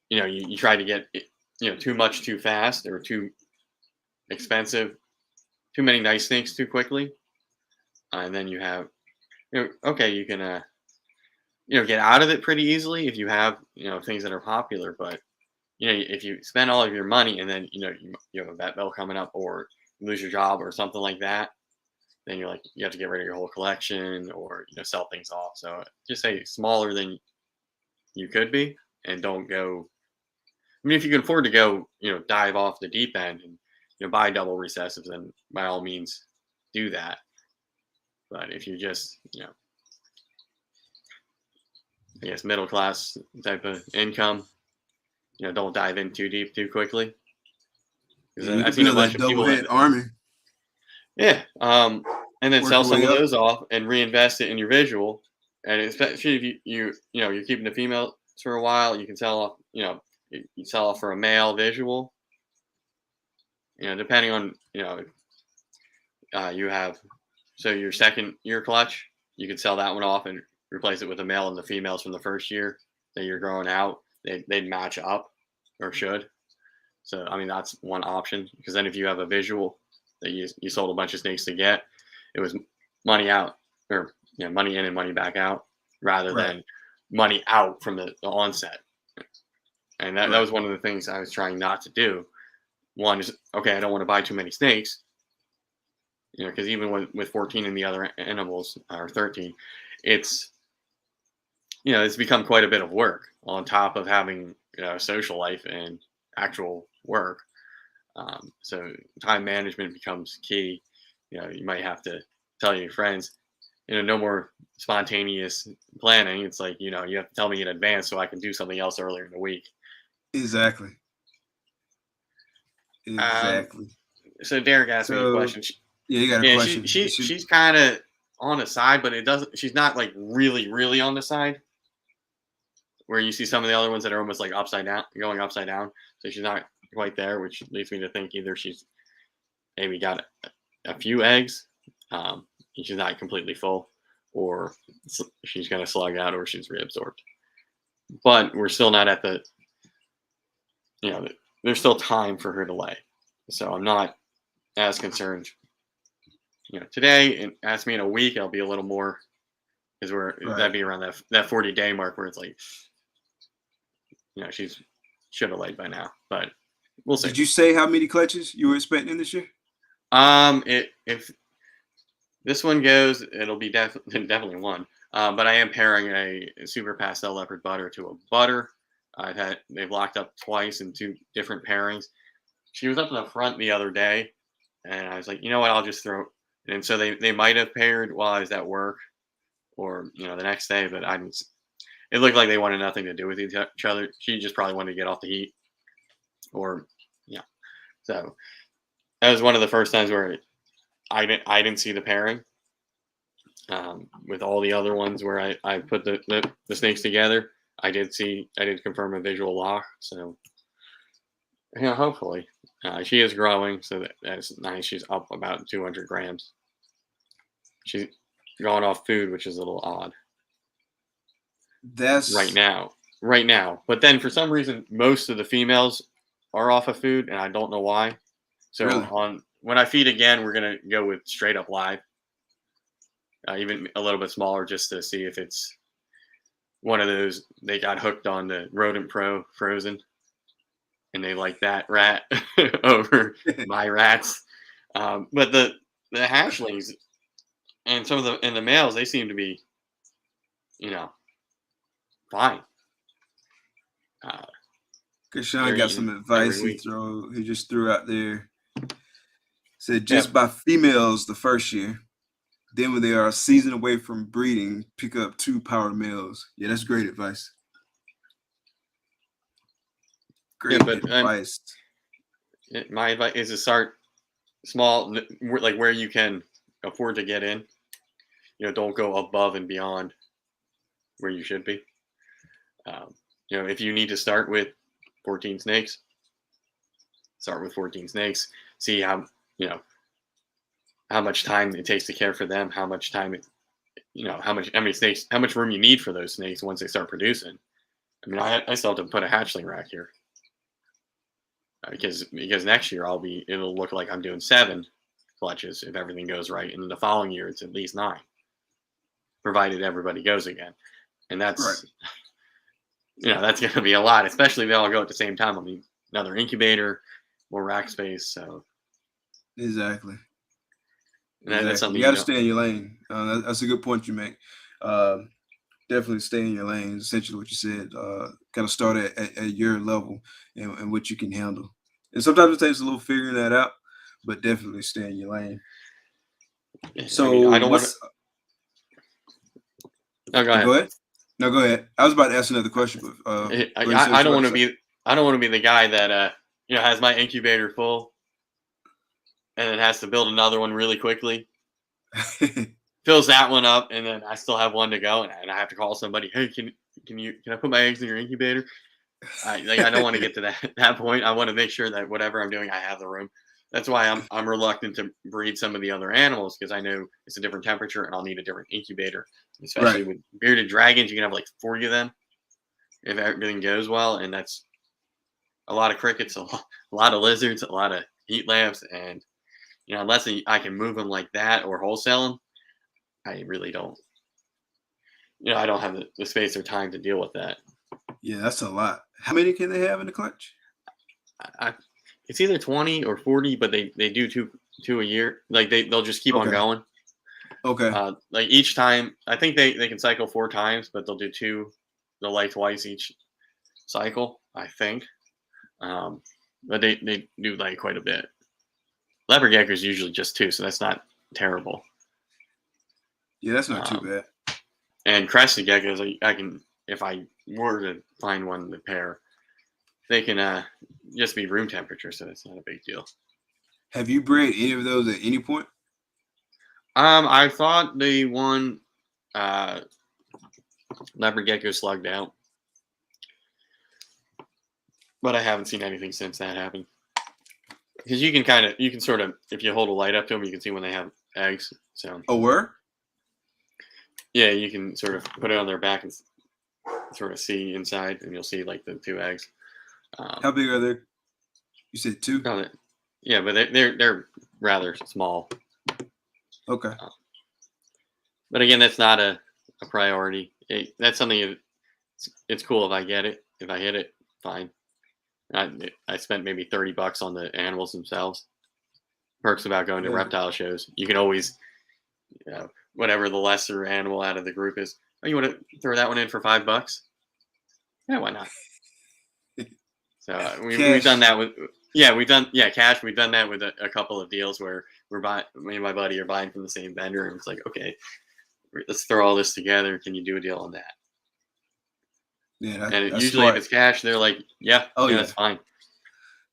you try to get it, too much too fast, or too expensive, too many nice things too quickly. And then you have, okay, you can, get out of it pretty easily if you have, things that are popular, but if you spend all of your money and then you have a vet bill coming up, or you lose your job or something like that, then you're like, you have to get rid of your whole collection, or sell things off. So just say smaller than you could be, and don't go. I mean, if you can afford to go, dive off the deep end and buy double recessives, then by all means do that. But if you just, I guess middle class type of income, don't dive in too deep too quickly. Yeah, you I've can seen a build bunch that of double people head army. yeah, and then Work sell your some way of up. those off and reinvest it in your visual. And especially if you're keeping the females for a while, you can sell off. You sell off for a male visual. Depending on you have, so your second year clutch, you could sell that one off and replace it with a male, and the females from the first year that you're growing out, they'd match up, or should. So I mean, that's one option, because then if you have a visual that you sold a bunch of snakes to get, it was money out, or money in and money back out, rather than money out from the onset. And that was one of the things I was trying not to do. One is, okay, I don't want to buy too many snakes, because even with 14 and the other animals, or 13, it's it's become quite a bit of work on top of having a social life and actual work. So time management becomes key. You might have to tell your friends, no more spontaneous planning. It's like, you have to tell me in advance so I can do something else earlier in the week. Exactly. So Derek asked me a question. Yeah, you got a question. She's kind of on the side, but she's not like really, really on the side, where you see some of the other ones that are almost like going upside down. So she's not quite there, which leads me to think either she's maybe got a few eggs, and she's not completely full, or she's going to slug out, or she's reabsorbed. But we're still not at the, there's still time for her to lay. So I'm not as concerned. Today, and ask me in a week, I'll be a little more, because that'd be around that 40-day mark where it's like, she's should have laid by now, but we'll see. Did you say how many clutches you were expecting this year? If this one goes, it'll be definitely one. But I am pairing a super pastel leopard butter to a butter, they've locked up twice in 2 different pairings. She was up in the front the other day, and I was like, you know what, I'll just throw. And so they might have paired while I was at work, or the next day, but I didn't. It looked like they wanted nothing to do with each other. She just probably wanted to get off the heat, or yeah. So that was one of the first times where I didn't see the pairing. With all the other ones where I put the snakes together, I did confirm a visual lock. So hopefully she is growing, so that's nice. She's up about 200 grams. She's gone off food, which is a little odd. That's right now. But then for some reason, most of the females are off of food, and I don't know why. So really? when I feed again, we're gonna go with straight up live, even a little bit smaller, just to see if it's one of those they got hooked on the Rodent Pro frozen, and they like that rat over my rats. But the hatchlings and some of the males, they seem to be, fine. Cause Sean got some advice he just threw out there. Said just by females the first year. Then when they are a season away from breeding, pick up 2 power males. Yeah, that's great advice. Great advice. My advice is to start small, like where you can afford to get in. Don't go above and beyond where you should be. If you need to start with 14 snakes, start with 14 snakes. See how much time it takes to care for them, how much time how many snakes, how much room you need for those snakes once they start producing. I mean, I still have to put a hatchling rack here because next year it'll look like I'm doing 7 clutches if everything goes right, and then the following year it's at least 9, provided everybody goes again, and that's right. That's going to be a lot, especially if they all go at the same time. I mean, another incubator, more rack space, so exactly. That's something you got to stay in your lane. That's a good point you make. Definitely stay in your lane. Essentially, what you said. Kind of start at your level and what you can handle. And sometimes it takes a little figuring that out, but definitely stay in your lane. So I don't want to. No, go ahead. Go ahead. No, go ahead. I was about to ask another question, but I don't want to be. I don't want to be the guy that has my incubator full, and then has to build another one really quickly. Fills that one up, and then I still have one to go, and I have to call somebody. Hey, can I put my eggs in your incubator? I don't want to get to that point. I want to make sure that whatever I'm doing, I have the room. That's why I'm reluctant to breed some of the other animals, because I know it's a different temperature and I'll need a different incubator. Especially with bearded dragons, you can have like 40 of them if everything goes well, and that's a lot of crickets, a lot of lizards, a lot of heat lamps, and unless I can move them like that or wholesale them, I really don't. I don't have the space or time to deal with that. Yeah, that's a lot. How many can they have in the clutch? It's either 20 or 40, but they do two a year. Like they'll just keep on going. Okay. Like each time, I think they can cycle 4 times, but they'll do 2. They'll lay twice each cycle, I think. But they do lay quite a bit. Leopard gecko is usually just 2, so that's not terrible. Yeah, that's not too bad. And crested geckos, I can, if I were to find one to pair, they can just be room temperature, so it's not a big deal. Have you bred any of those at any point? I thought the one leopard gecko slugged out, but I haven't seen anything since that happened. Because you can sort of, if you hold a light up to them, you can see when they have eggs. So. Oh, where? Yeah, you can sort of put it on their back and sort of see inside, and you'll see like the 2 eggs. How big are they? You said 2? Yeah, but they're rather small. Okay. But again, that's not a priority. That's something. It's cool if I get it. If I hit it, fine. I spent maybe $30 on the animals themselves. Perks about going to reptile shows. You can always, whatever the lesser animal out of the group is. Oh, you want to throw that one in for $5? Yeah, why not? So we've done that with cash. We've done that with a couple of deals where me and my buddy are buying from the same vendor, and it's like, okay, let's throw all this together. Can you do a deal on that? Yeah, And that's usually if smart. it's cash, they're like, yeah, that's fine.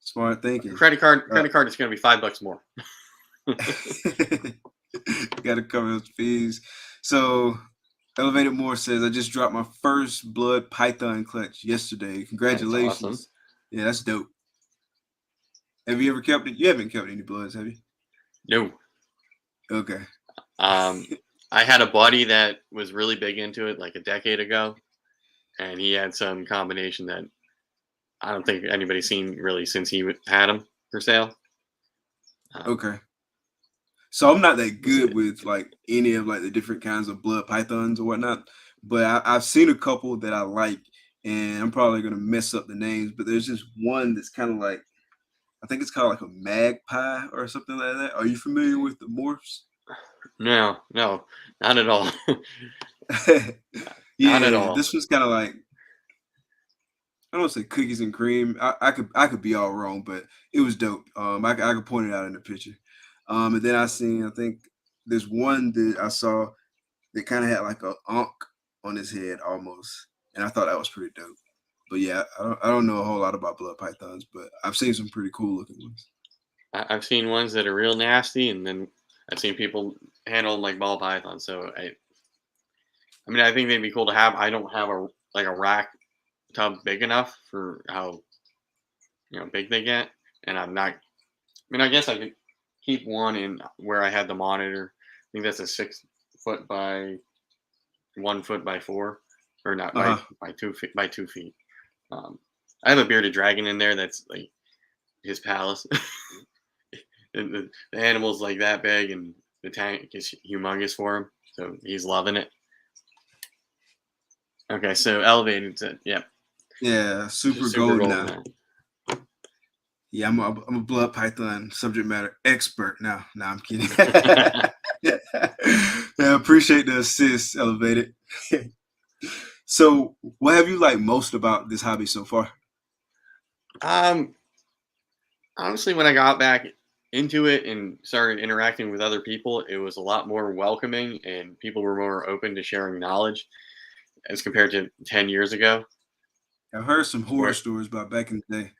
Smart thinking. Credit card is going to be $5 more. Got to cover those fees. So Elevated Moore says, I just dropped my first blood python clutch yesterday. Congratulations. That's awesome. Yeah, that's dope. Have you ever kept it? You haven't kept any bloods, have you? No. Okay. I had a buddy that was really big into it like a decade ago, and he had some combination that I don't think anybody's seen really since he had them for sale. Okay. So I'm not that good with like any of like the different kinds of blood pythons or whatnot, but I've seen a couple that I like, and I'm probably gonna mess up the names, but there's just one that's kind of like, I think it's called like a magpie or something like that. Are you familiar with the morphs? No, not at all. Yeah, not at all. this one's kind of like, I don't want to say cookies and cream. I could be all wrong, but it was dope. I could point it out in the picture. And then I think there's one that I saw that kind of had like a ankh on his head almost, and I thought that was pretty dope. But yeah, I don't know a whole lot about blood pythons, but I've seen some pretty cool looking ones. I've seen ones that are real nasty, and then I've seen people handle them like ball pythons. So I mean, I think they'd be cool to have. I don't have a rack tub big enough for how big they get, and I'm not. I mean, I guess I could keep one in where I had the monitor. I think that's a 6 foot by 1 foot by 4, or not by 2 feet by 2 feet. I have a bearded dragon in there that's like his palace. And the animal's like that big, and the tank is humongous for him, so he's loving it. Okay, so elevated to yeah, super gold now. Yeah, I'm a blood python subject matter expert now. No, I'm kidding. Yeah, I appreciate the assist, Elevated. So, what have you liked most about this hobby so far? Honestly, when I got back into it and started interacting with other people, it was a lot more welcoming, and people were more open to sharing knowledge as compared to 10 years ago. I've heard some horror stories about back in the day.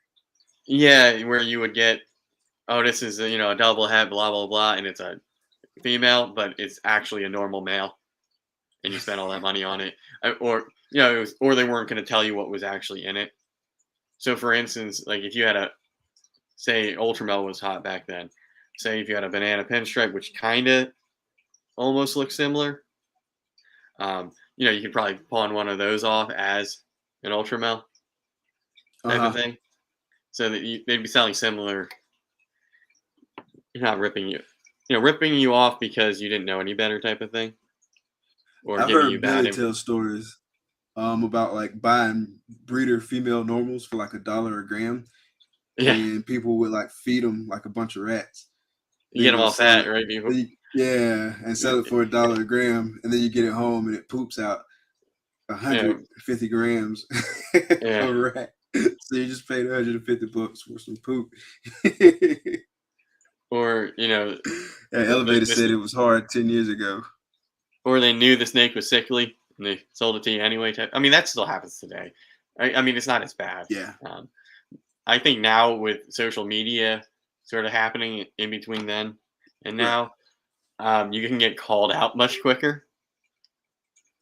Yeah, where you would get, oh, this is a double head, blah blah blah, and it's a female, but it's actually a normal male, and you spent all that money on it, or or they weren't going to tell you what was actually in it. So, for instance, like if you had say Ultramel was hot back then, say if you had a banana pinstripe, which kind of almost looks similar, you could probably pawn one of those off as an Ultramel type of thing. So that they'd be selling similar. You're not ripping you off because you didn't know any better type of thing. Or I've heard Billy tell stories about like buying breeder female normals for like $1 a gram. Yeah. And people would like feed them like a bunch of rats. You get them all fat, right? Yeah, and sell it for $1 a gram, and then you get it home and it poops out 150 grams of rat. So you just paid $150 for some poop. Or Elevator said it was hard 10 years ago. Or they knew the snake was sickly and they sold it to you anyway. I mean, that still happens today. I mean, it's not as bad. Yeah. I think now with social media sort of happening in between then and now, you can get called out much quicker.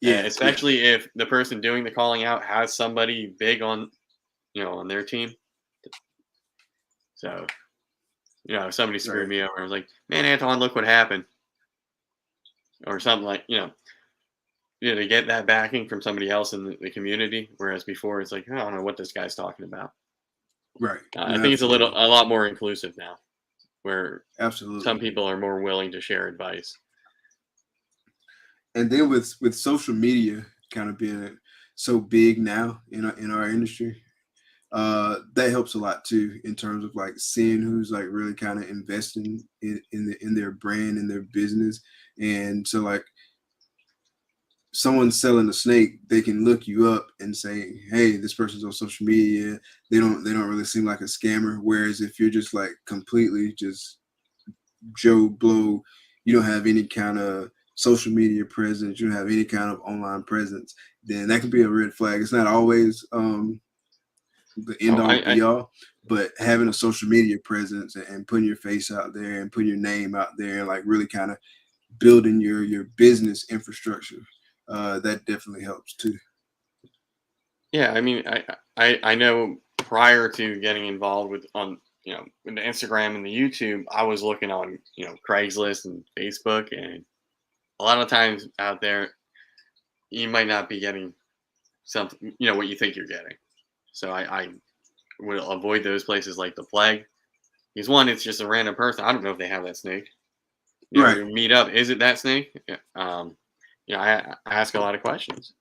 Yeah, especially if the person doing the calling out has somebody big on their team. So, if somebody screwed me over, I was like, man, Anton, look what happened. Or something like, to get that backing from somebody else in the community. Whereas before it's like, I don't know what this guy's talking about. Right. I think it's a lot more inclusive now, where absolutely some people are more willing to share advice. And then with social media kind of being so big now in our industry, that helps a lot too in terms of like seeing who's like really kind of investing in their brand and their business. And so like someone's selling a snake, they can look you up and say, hey, this person's on social media. They don't really seem like a scammer. Whereas if you're just like completely just Joe Blow, you don't have any kind of social media presence, you don't have any kind of online presence, then that can be a red flag. It's not always the end Oh, all be all, but having a social media presence and putting your face out there and putting your name out there and like really kind of building your business infrastructure, that definitely helps too. Yeah, I mean, I know prior to getting involved with with the Instagram and the YouTube, I was looking on Craigslist and Facebook, and a lot of times out there, you might not be getting something what you think you're getting. So I would avoid those places like the plague. Because one, it's just a random person. I don't know if they have that snake. Right. You meet up. Is it that snake? Yeah. I ask a lot of questions.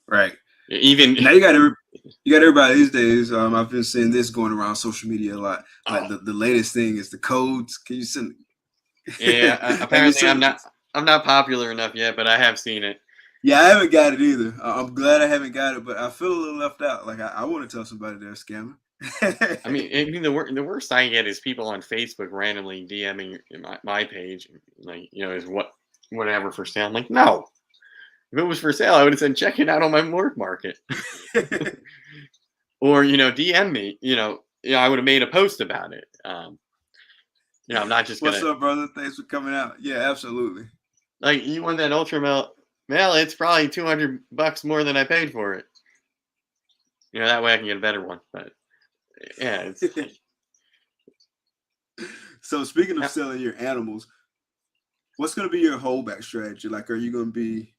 Right. Even now you got everybody these days. I've been seeing this going around social media a lot. Like the latest thing is the codes. Can you send? Yeah. Apparently, I'm not popular enough yet, but I have seen it. Yeah, I haven't got it either. I'm glad I haven't got it, but I feel a little left out. Like I want to tell somebody they're a scammer. I mean, the worst I get is people on Facebook randomly DMing my page, like is whatever for sale. I'm like, no. If it was for sale, I would have said check it out on my Morph Market, or DM me. I would have made a post about it. I'm not just gonna. What's up, brother? Thanks for coming out. Yeah, absolutely. Like, you want that ultra male? It's probably $200 more than I paid for it. That way I can get a better one. But yeah, it's like, so speaking of selling your animals, what's going to be your holdback strategy? Like, are you going to be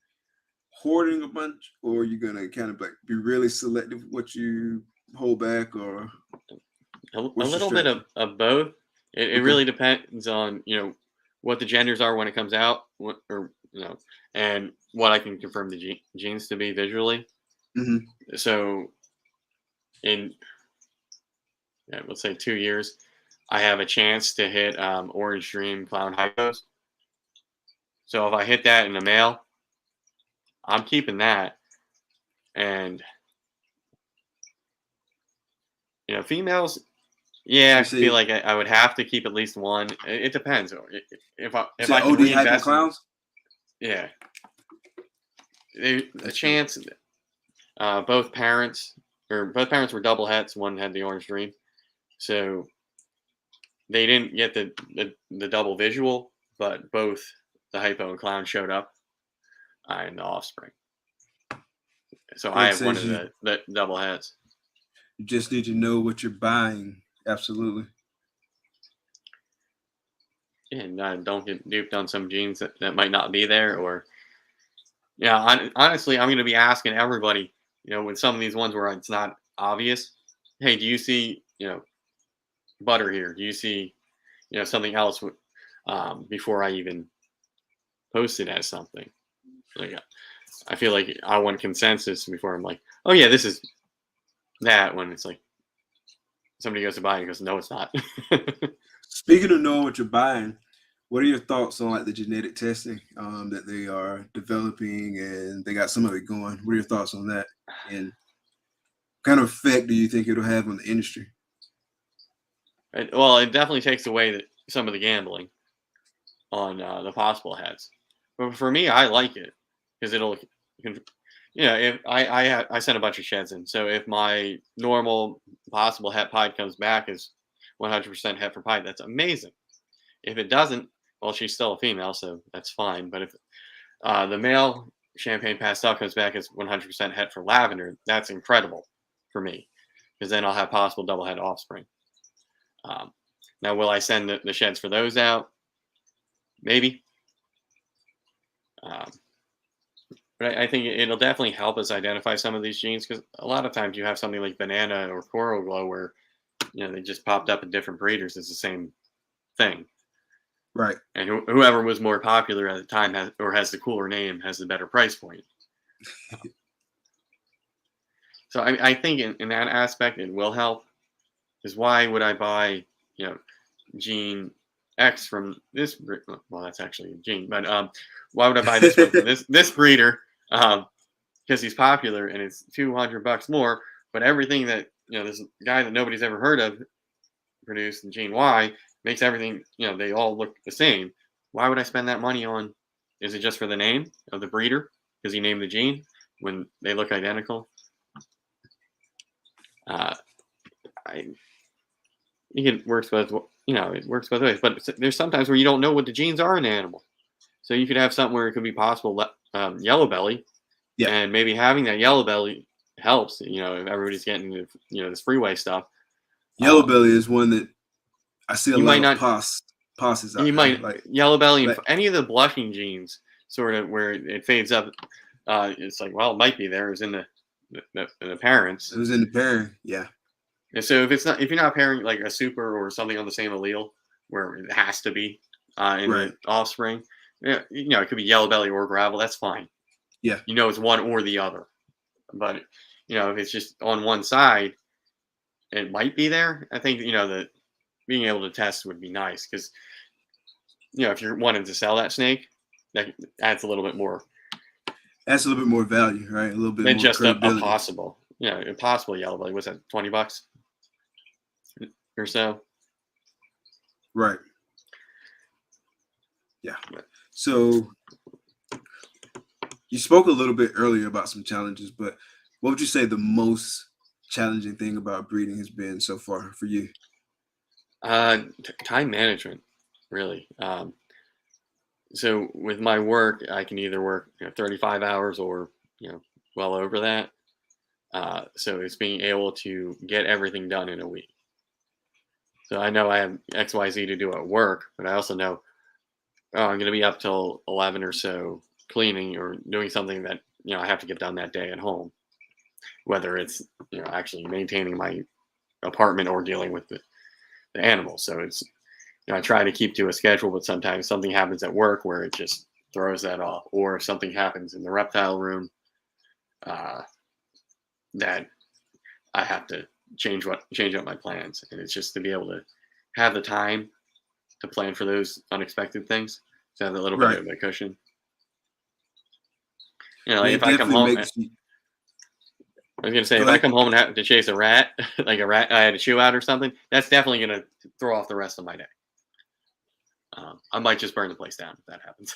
hoarding a bunch, or are you going to kind of like be really selective what you hold back, or a little bit of both. It really depends on what the genders are when it comes out, and what I can confirm the genes to be visually. Mm-hmm. So in let's say 2 years, I have a chance to hit Orange Dream Clown Hypos. So if I hit that in the male, I'm keeping that. And females, yeah, I feel like I would have to keep at least one. It depends. If I can reinvest clowns. Yeah, a chance. Both parents were double hets. One had the Orange Dream, so they didn't get the double visual, but both the hypo and clown showed up in the offspring. So I have one of the double hets. You just need to know what you're buying. Absolutely. And don't get duped on some genes that might not be there. Or honestly, I'm going to be asking everybody, with some of these ones where it's not obvious, hey, do you see butter here? Do you see something else before I even post it as something? Like, I feel like I want consensus before I'm like, oh yeah, this is that. When it's like somebody goes to buy it and goes, no, it's not. Speaking of knowing what you're buying, what are your thoughts on like the genetic testing that they are developing, and they got some of it going? What are your thoughts on that, and what kind of effect do you think it'll have on the industry? Well, it definitely takes away some of the gambling on the possible heads. But for me, I like it because it'll, if I sent a bunch of sheds in, so if my normal possible het pied comes back as 100% het for pied, that's amazing. If it doesn't, well, she's still a female, so that's fine. But if the male champagne pastel comes back as 100% het for lavender, that's incredible for me, because then I'll have possible double het offspring. Now, will I send the sheds for those out? Maybe. But I think it'll definitely help us identify some of these genes, because a lot of times you have something like banana or coral glow where they just popped up in different breeders. It's the same thing. Right. And whoever was more popular at the time has the cooler name has the better price point. So I think in that aspect it will help. Because why would I buy gene X from this. Well, that's actually a gene, but why would I buy this one from this breeder? Because he's popular and it's $200 more. But everything that this guy that nobody's ever heard of produced in gene Y makes everything they all look the same. Why would I spend that money on? Is it just for the name of the breeder because he named the gene when they look identical? I think it works both. It works both ways. But there's sometimes where you don't know what the genes are in an animal. So you could have something where it could be possible yellow belly, and maybe having that yellow belly helps. If everybody's getting this freeway stuff. Yellow belly is one that I see a lot of posses out you there. might like yellow belly and any of the blushing genes, sort of where it fades up. It's like, well, it might be there. It was in the parents. It was in the parent, yeah. And so if you're not pairing like a super or something on the same allele where it has to be in the offspring, it could be yellow belly or gravel. That's fine. Yeah. It's one or the other. But if it's just on one side, it might be there. I think that being able to test would be nice because if you're wanting to sell that snake, that adds a little bit more. That's a little bit more value, right? A little bit than more just a possible. Impossible yellow belly. Was that $20 or so? Right. Yeah. So you spoke a little bit earlier about some challenges, but what would you say the most challenging thing about breeding has been so far for you? Time management, really. So with my work, I can either work 35 hours or well over that. So it's being able to get everything done in a week. So I know I have XYZ to do at work, but I also know I'm going to be up till 11 or so cleaning or doing something that I have to get done that day at home, whether it's actually maintaining my apartment or dealing with the animals. So it's I try to keep to a schedule, but sometimes something happens at work where it just throws that off, or if something happens in the reptile room that I have to change up my plans. And it's just to be able to have the time to plan for those unexpected things, to have a little bit of a cushion. If I come home, I was gonna say, if I come home and have to chase a rat, like a rat I had to chew out or something, that's definitely gonna throw off the rest of my day. I might just burn the place down if that happens.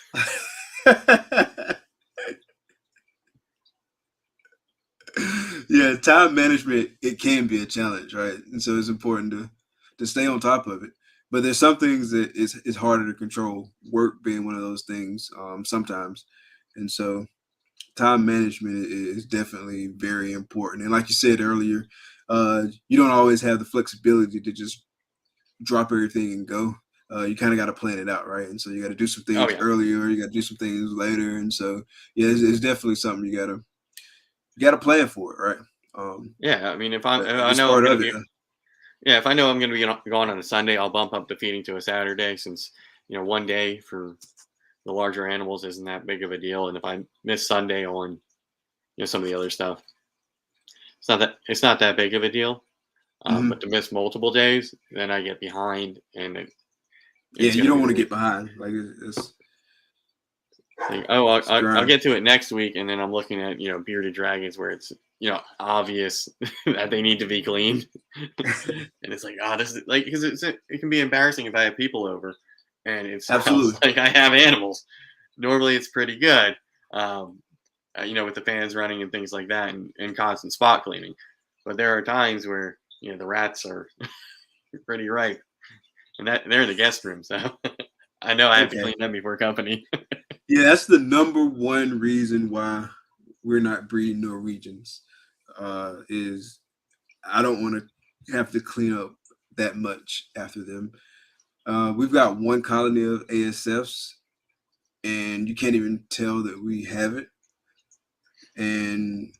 Yeah, time management, it can be a challenge, right? And so it's important to stay on top of it. But there's some things that it's harder to control, work being one of those things sometimes. And so time management is definitely very important. And like you said earlier, you don't always have the flexibility to just drop everything and go. You kind of got to plan it out, right? And so you got to do some things earlier, you got to do some things later. And so, yeah, it's definitely something you got to plan for it, right? Yeah, I mean, if I know I'm going to be, if I know I'm going to be gone on a Sunday, I'll bump up the feeding to a Saturday, since one day for the larger animals isn't that big of a deal. And if I miss Sunday on some of the other stuff, it's not that big of a deal. But to miss multiple days, then I get behind, and you don't want to get behind. Like it's like, I'll get to it next week, and then I'm looking at bearded dragons where it's obvious that they need to be cleaned, and it's like, this is like, because it can be embarrassing if I have people over, and it's absolutely like I have animals. Normally it's pretty good, with the fans running and things like that, and constant spot cleaning. But there are times where the rats are pretty ripe, and that they're in the guest room, so I know I have to clean them before company. Yeah, that's the number one reason why we're not breeding Norwegians. Is I don't want to have to clean up that much after them. We've got one colony of ASFs, and you can't even tell that we have it. And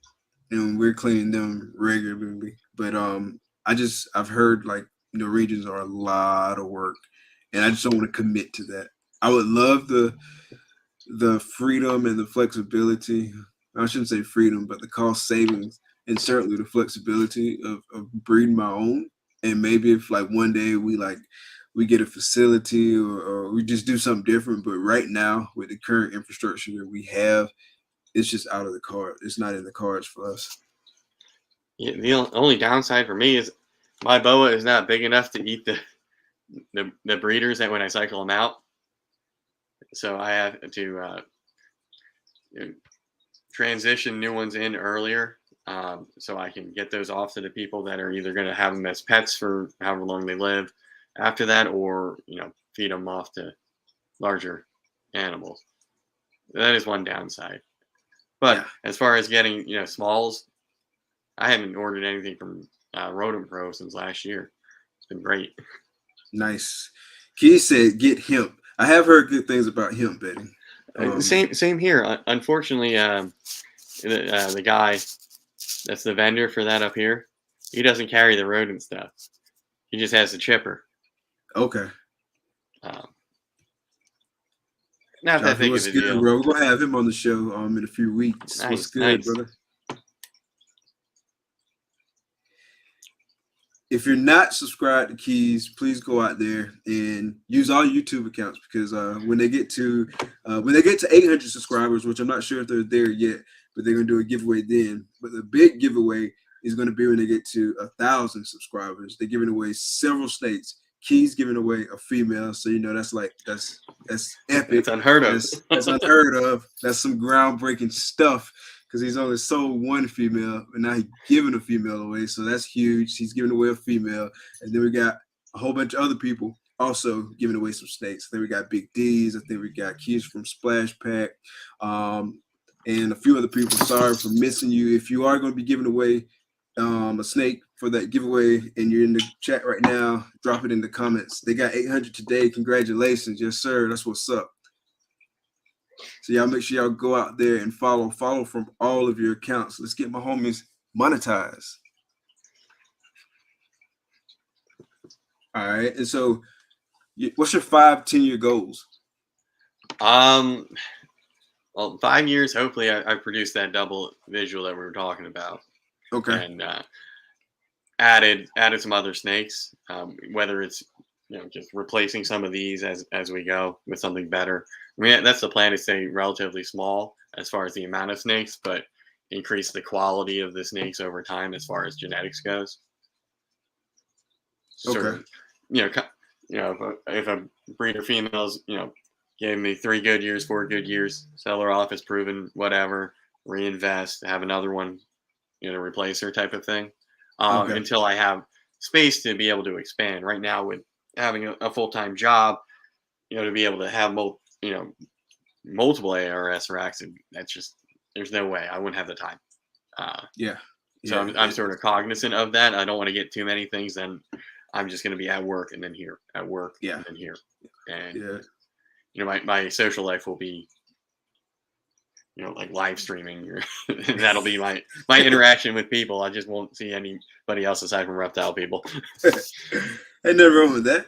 we're cleaning them regularly. But I've heard like Norwegians are a lot of work, and I just don't want to commit to that. I would love the freedom and the flexibility. I shouldn't say freedom, but the cost savings, and certainly the flexibility of breeding my own. And maybe if like one day we like we get a facility or we just do something different. But right now, with the current infrastructure that we have, it's just out of the card. It's not in the cards for us. Yeah, the only downside for me is my boa is not big enough to eat the breeders that when I cycle them out. So I have to you know, transition new ones in earlier, so I can get those off to the people that are either going to have them as pets for however long they live after that, or feed them off to larger animals. That is one downside. But as far as getting smalls, I haven't ordered anything from Rodent Pro since last year. It's been great. Nice. Key said get hemp. I have heard good things about hemp bedding. Same here. Unfortunately, the guy that's the vendor for that up here, he doesn't carry the rodent stuff. He just has the chipper. Okay. Not that big of a deal. Bro? We're gonna have him on the show in a few weeks. Nice, what's good, nice. brother? If you're not subscribed to Keys, please go out there and use all YouTube accounts, because when they get to 800 subscribers, which I'm not sure if they're there yet, but they're gonna do a giveaway then. But the big giveaway is gonna be when they get to 1,000 subscribers. They're giving away several snakes. Keys giving away a female, so that's epic. It's unheard of. That's unheard of. That's some groundbreaking stuff, because he's only sold one female, and now he's giving a female away. So that's huge. He's giving away a female. And then we got a whole bunch of other people also giving away some snakes. Then we got Big D's. I think we got Keys from Splash Pack, and a few other people. Sorry for missing you. If you are going to be giving away a snake for that giveaway and you're in the chat right now, drop it in the comments. They got 800 today. Congratulations. Yes, sir. That's what's up. So y'all make sure y'all go out there and follow from all of your accounts. Let's get my homies monetized. All right. And so what's your 5-10-year goals? Well, 5 years, hopefully I produced that double visual that we were talking about. Okay. And added some other snakes, whether it's just replacing some of these as we go with something better. I mean, that's the plan, to stay relatively small as far as the amount of snakes, but increase the quality of the snakes over time as far as genetics goes. Okay. If a breeder female's gave me 3 good years, 4 good years, sell her off as proven, whatever, reinvest, have another one replace her, type of thing, until I have space to be able to expand. Right now, with having a full-time job, to be able to have multiple ARS racks, that's just, there's no way I wouldn't have the time. So I'm sort of cognizant of that. I don't want to get too many things, then I'm just going to be at work and then here, at work and then here, and my social life will be like live streaming, and that'll be my interaction with people. I just won't see anybody else aside from reptile people. Ain't nothing wrong with that.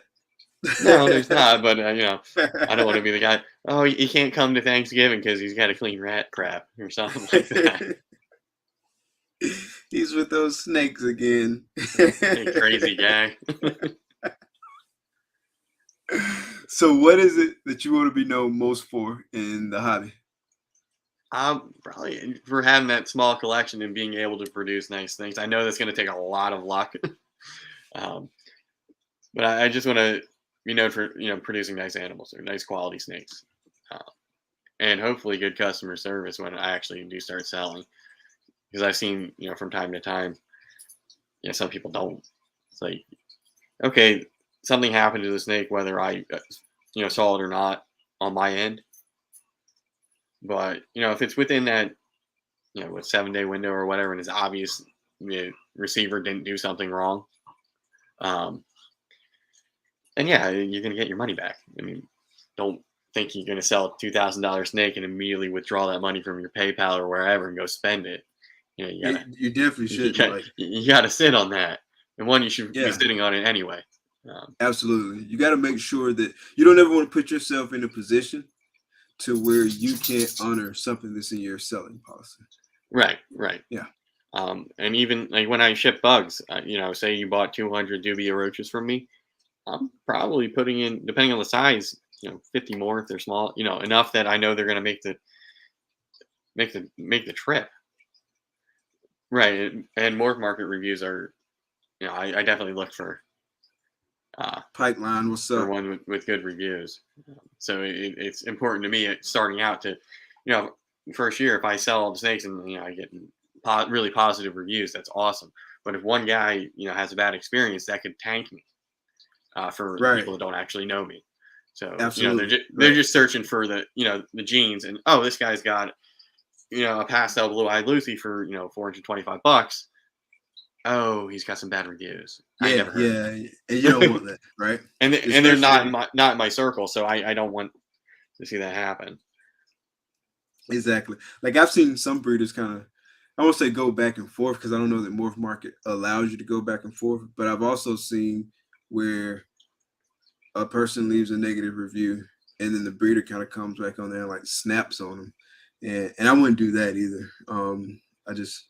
No, there's not. But I don't want to be the guy. Oh, he can't come to Thanksgiving because he's got a clean rat crap or something like that. He's with those snakes again. Hey, crazy guy. So, what is it that you want to be known most for in the hobby? Probably for having that small collection and being able to produce nice things. I know that's going to take a lot of luck, but I just want to be known for producing nice animals or nice quality snakes, and hopefully good customer service when I actually do start selling. Because I've seen from time to time, some people don't. It's like, okay, something happened to the snake, whether I saw it or not on my end. But if it's within that 7-day window or whatever, and it's obvious the receiver didn't do something wrong, and you're gonna get your money back. I mean, don't think you're gonna sell a $2,000 snake and immediately withdraw that money from your PayPal or wherever and go spend it. You definitely should. You gotta sit on that, and you should be sitting on it anyway. Absolutely, you got to make sure that you don't ever want to put yourself in a position to where you can't honor something that's in your selling policy. Right. Yeah. And even like when I ship bugs, say you bought 200 dubia roaches from me, I'm probably putting in, depending on the size, 50 more if they're small, enough that I know they're going to make the trip. Right. And more market reviews are, I definitely look uh, Pipeline, what's for up? one with good reviews. So it's important to me starting out to, first year, if I sell all the snakes and, I get really positive reviews, that's awesome. But if one guy, has a bad experience, that could tank me for Right. people that don't actually know me. So, Absolutely. they're just searching for the, the genes, and, oh, this guy's got, a pastel blue-eyed Lucy for, $425. Oh, he's got some bad reviews. I Yeah, never heard of yeah, him. and you don't want that, right? And they're not in my circle, so I don't want to see that happen. Exactly. Like I've seen some breeders kind of, I won't say go back and forth because I don't know that Morph Market allows you to go back and forth, but I've also seen where a person leaves a negative review and then the breeder kind of comes back on there and like snaps on them, and I wouldn't do that either. I just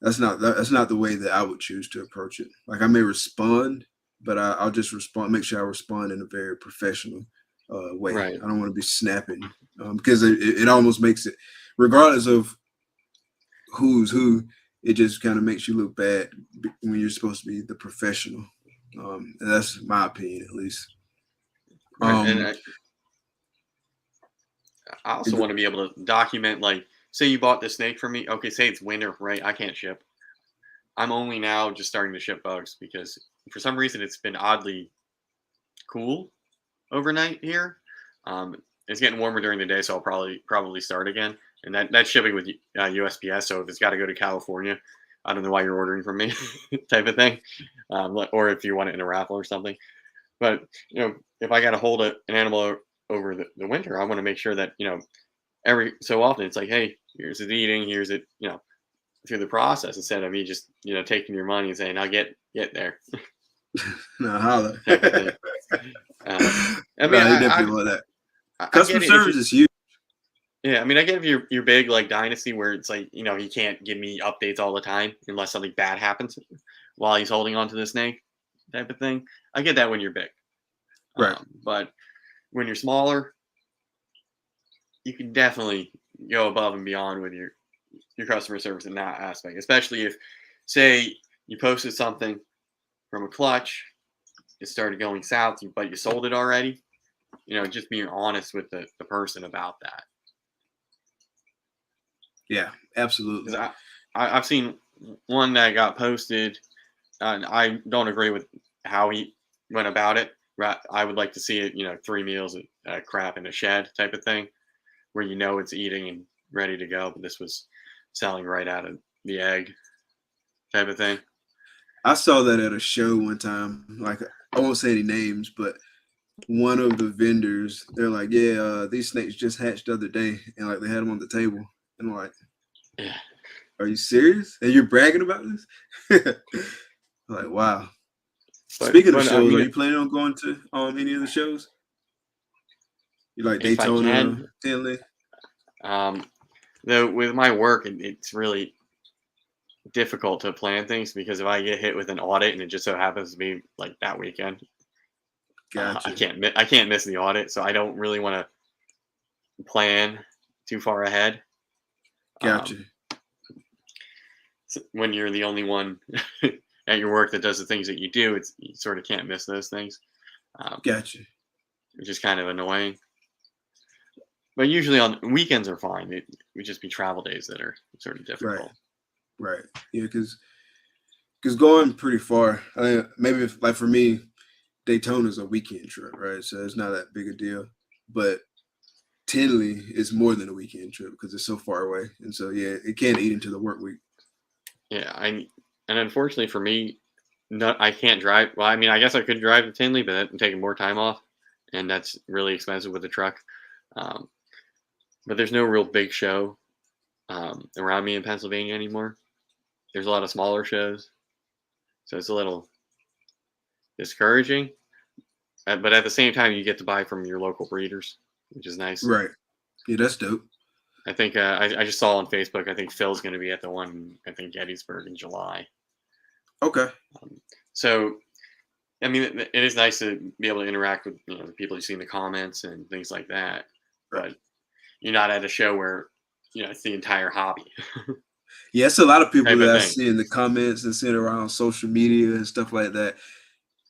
that's not the way that I would choose to approach it. Like I may respond, but I'll just respond, make sure I respond in a very professional way. Right. I don't want to be snapping because it almost makes it, regardless of who's who, it just kind of makes you look bad when you're supposed to be the professional. And that's my opinion, at least. Right. And I also want to be able to document, like, say you bought this snake from me. Okay, say it's winter, right? I can't ship. I'm only now just starting to ship bugs because for some reason it's been oddly cool overnight here. It's getting warmer during the day, so I'll probably start again. And that's shipping with USPS. So if it's got to go to California, I don't know why you're ordering from me, type of thing, or if you want it in a raffle or something. But if I got to hold an animal over the winter, I want to make sure that every so often it's like, hey, here's it eating, here's it through the process, instead of me just taking your money and saying, I'll get there. No, holla. I mean, no, you definitely want that. Customer service is huge. Yeah, I mean, I get if you're big like Dynasty, where it's like he can't give me updates all the time unless something bad happens while he's holding on to the snake, type of thing. I get that when you're big, Right. But when you're smaller, you can definitely go above and beyond with your customer service in that aspect, especially if, say, you posted something from a clutch, it started going south, but you sold it already. Just being honest with the person about that. Yeah, absolutely. I've seen one that got posted, and I don't agree with how he went about it. I would like to see it, 3 meals of crap in a shed type of thing, where it's eating and ready to go. But this was selling right out of the egg type of thing. I saw that at a show one time. Like I won't say any names, but one of the vendors, they're like, yeah, these snakes just hatched the other day, and like they had them on the table, and I'm like, Yeah. Are you serious? And you're bragging about this? Like, wow. Speaking of shows, I mean, are you planning on going to any of the shows? You like Daytona, Tinley? Though with my work, it's really difficult to plan things, because if I get hit with an audit and it just so happens to be like that weekend, Gotcha. I can't miss the audit, so I don't really want to plan too far ahead. Gotcha. When you're the only one at your work that does the things that you do, you sort of can't miss those things. Gotcha. Which is kind of annoying. But usually on weekends are fine. It would just be travel days that are sort of difficult. Right. Yeah, because going pretty far, I mean, maybe like for me, Daytona's a weekend trip, right? So it's not that big a deal. But Tinley is more than a weekend trip because it's so far away. And so, yeah, it can eat into the work week. Yeah, and unfortunately for me, I can't drive. Well, I mean, I guess I could drive to Tinley, but I'm taking more time off, and that's really expensive with the truck. But there's no real big show around me in Pennsylvania anymore. There's a lot of smaller shows, so it's a little discouraging. But at the same time, you get to buy from your local breeders, which is nice. Right. Yeah, that's dope. I think I just saw on Facebook, I think Phil's going to be at the one, I think, Gettysburg in July. Okay. So I mean, it is nice to be able to interact with the people you see in the comments and things like that. But you're not at a show where it's the entire hobby Yeah, it's a lot of people type of that I thing. see in the comments and seeing around social media and stuff like that.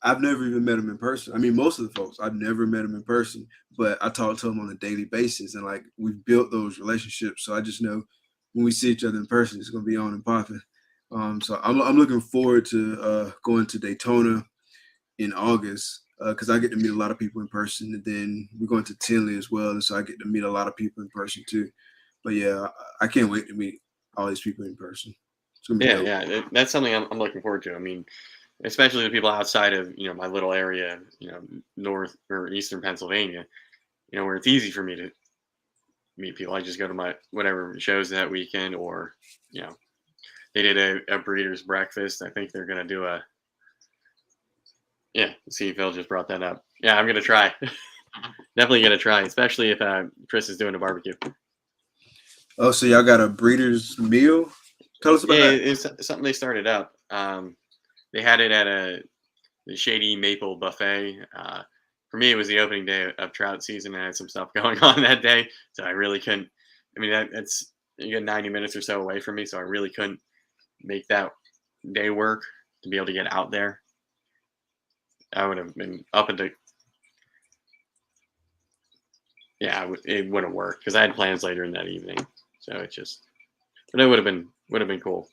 I've never even met them in person. I mean, most of the folks, I've never met them in person, but I talk to them on a daily basis, and like we've built those relationships. So I just know when we see each other in person, it's going to be on and popping. So I'm looking forward to going to Daytona in August because I get to meet a lot of people in person, and then we're going to Tinley as well, and so I get to meet a lot of people in person too. But yeah, I can't wait to meet all these people in person. It's gonna be Yeah, dope. yeah, that's something I'm looking forward to. I mean, especially the people outside of my little area, north or eastern Pennsylvania, where it's easy for me to meet people. I just go to my whatever shows that weekend, or you know, they did a breeder's breakfast. I think they're gonna do a See, Phil just brought that up. Yeah, I'm gonna try. Definitely gonna try, especially if Chris is doing a barbecue. Oh, so y'all got a breeder's meal? Tell us about Yeah, that. it's something they started up. They had it at the Shady Maple Buffet. For me, it was the opening day of trout season. I had some stuff going on that day, so I really couldn't. I mean, that's you get 90 minutes or so away from me, so I really couldn't make that day work to be able to get out there. I would have been up into it wouldn't work because I had plans later in that evening. So it just, but it would have been cool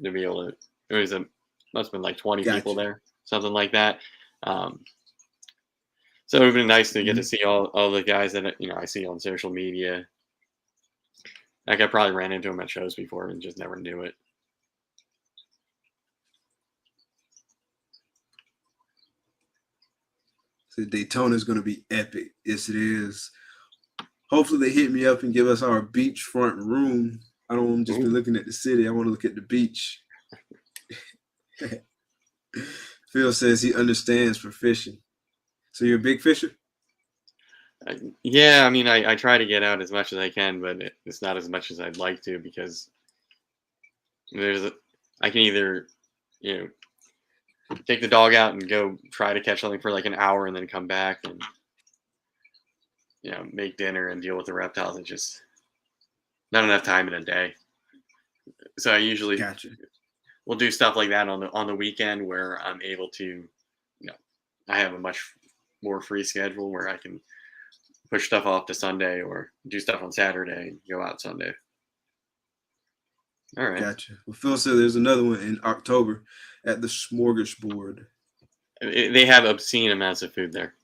to be able to. It was must have been like 20 people Gotcha. there, something like that. Um, so it would have been nice to get to Mhm. see all the guys that I see on social media. Like I probably ran into them at shows before and just never knew it. So Daytona is going to be epic. Yes, it is. Hopefully they hit me up and give us our beachfront room. I don't want to just be Ooh. looking at the city. I want to look at the beach. Phil says he understands for fishing. So you're a big fisher? Yeah, I mean, I try to get out as much as I can, but it's not as much as I'd like to because I can either you know take the dog out and go try to catch something for like an hour and then come back and make dinner and deal with the reptiles. It's just not enough time in a day. So I usually Gotcha. will do stuff like that on the weekend where I'm able to, I have a much more free schedule where I can push stuff off to Sunday or do stuff on Saturday and go out Sunday. All right. Gotcha. Well, Phil said there's another one in October at the Smorgasbord. They have obscene amounts of food there.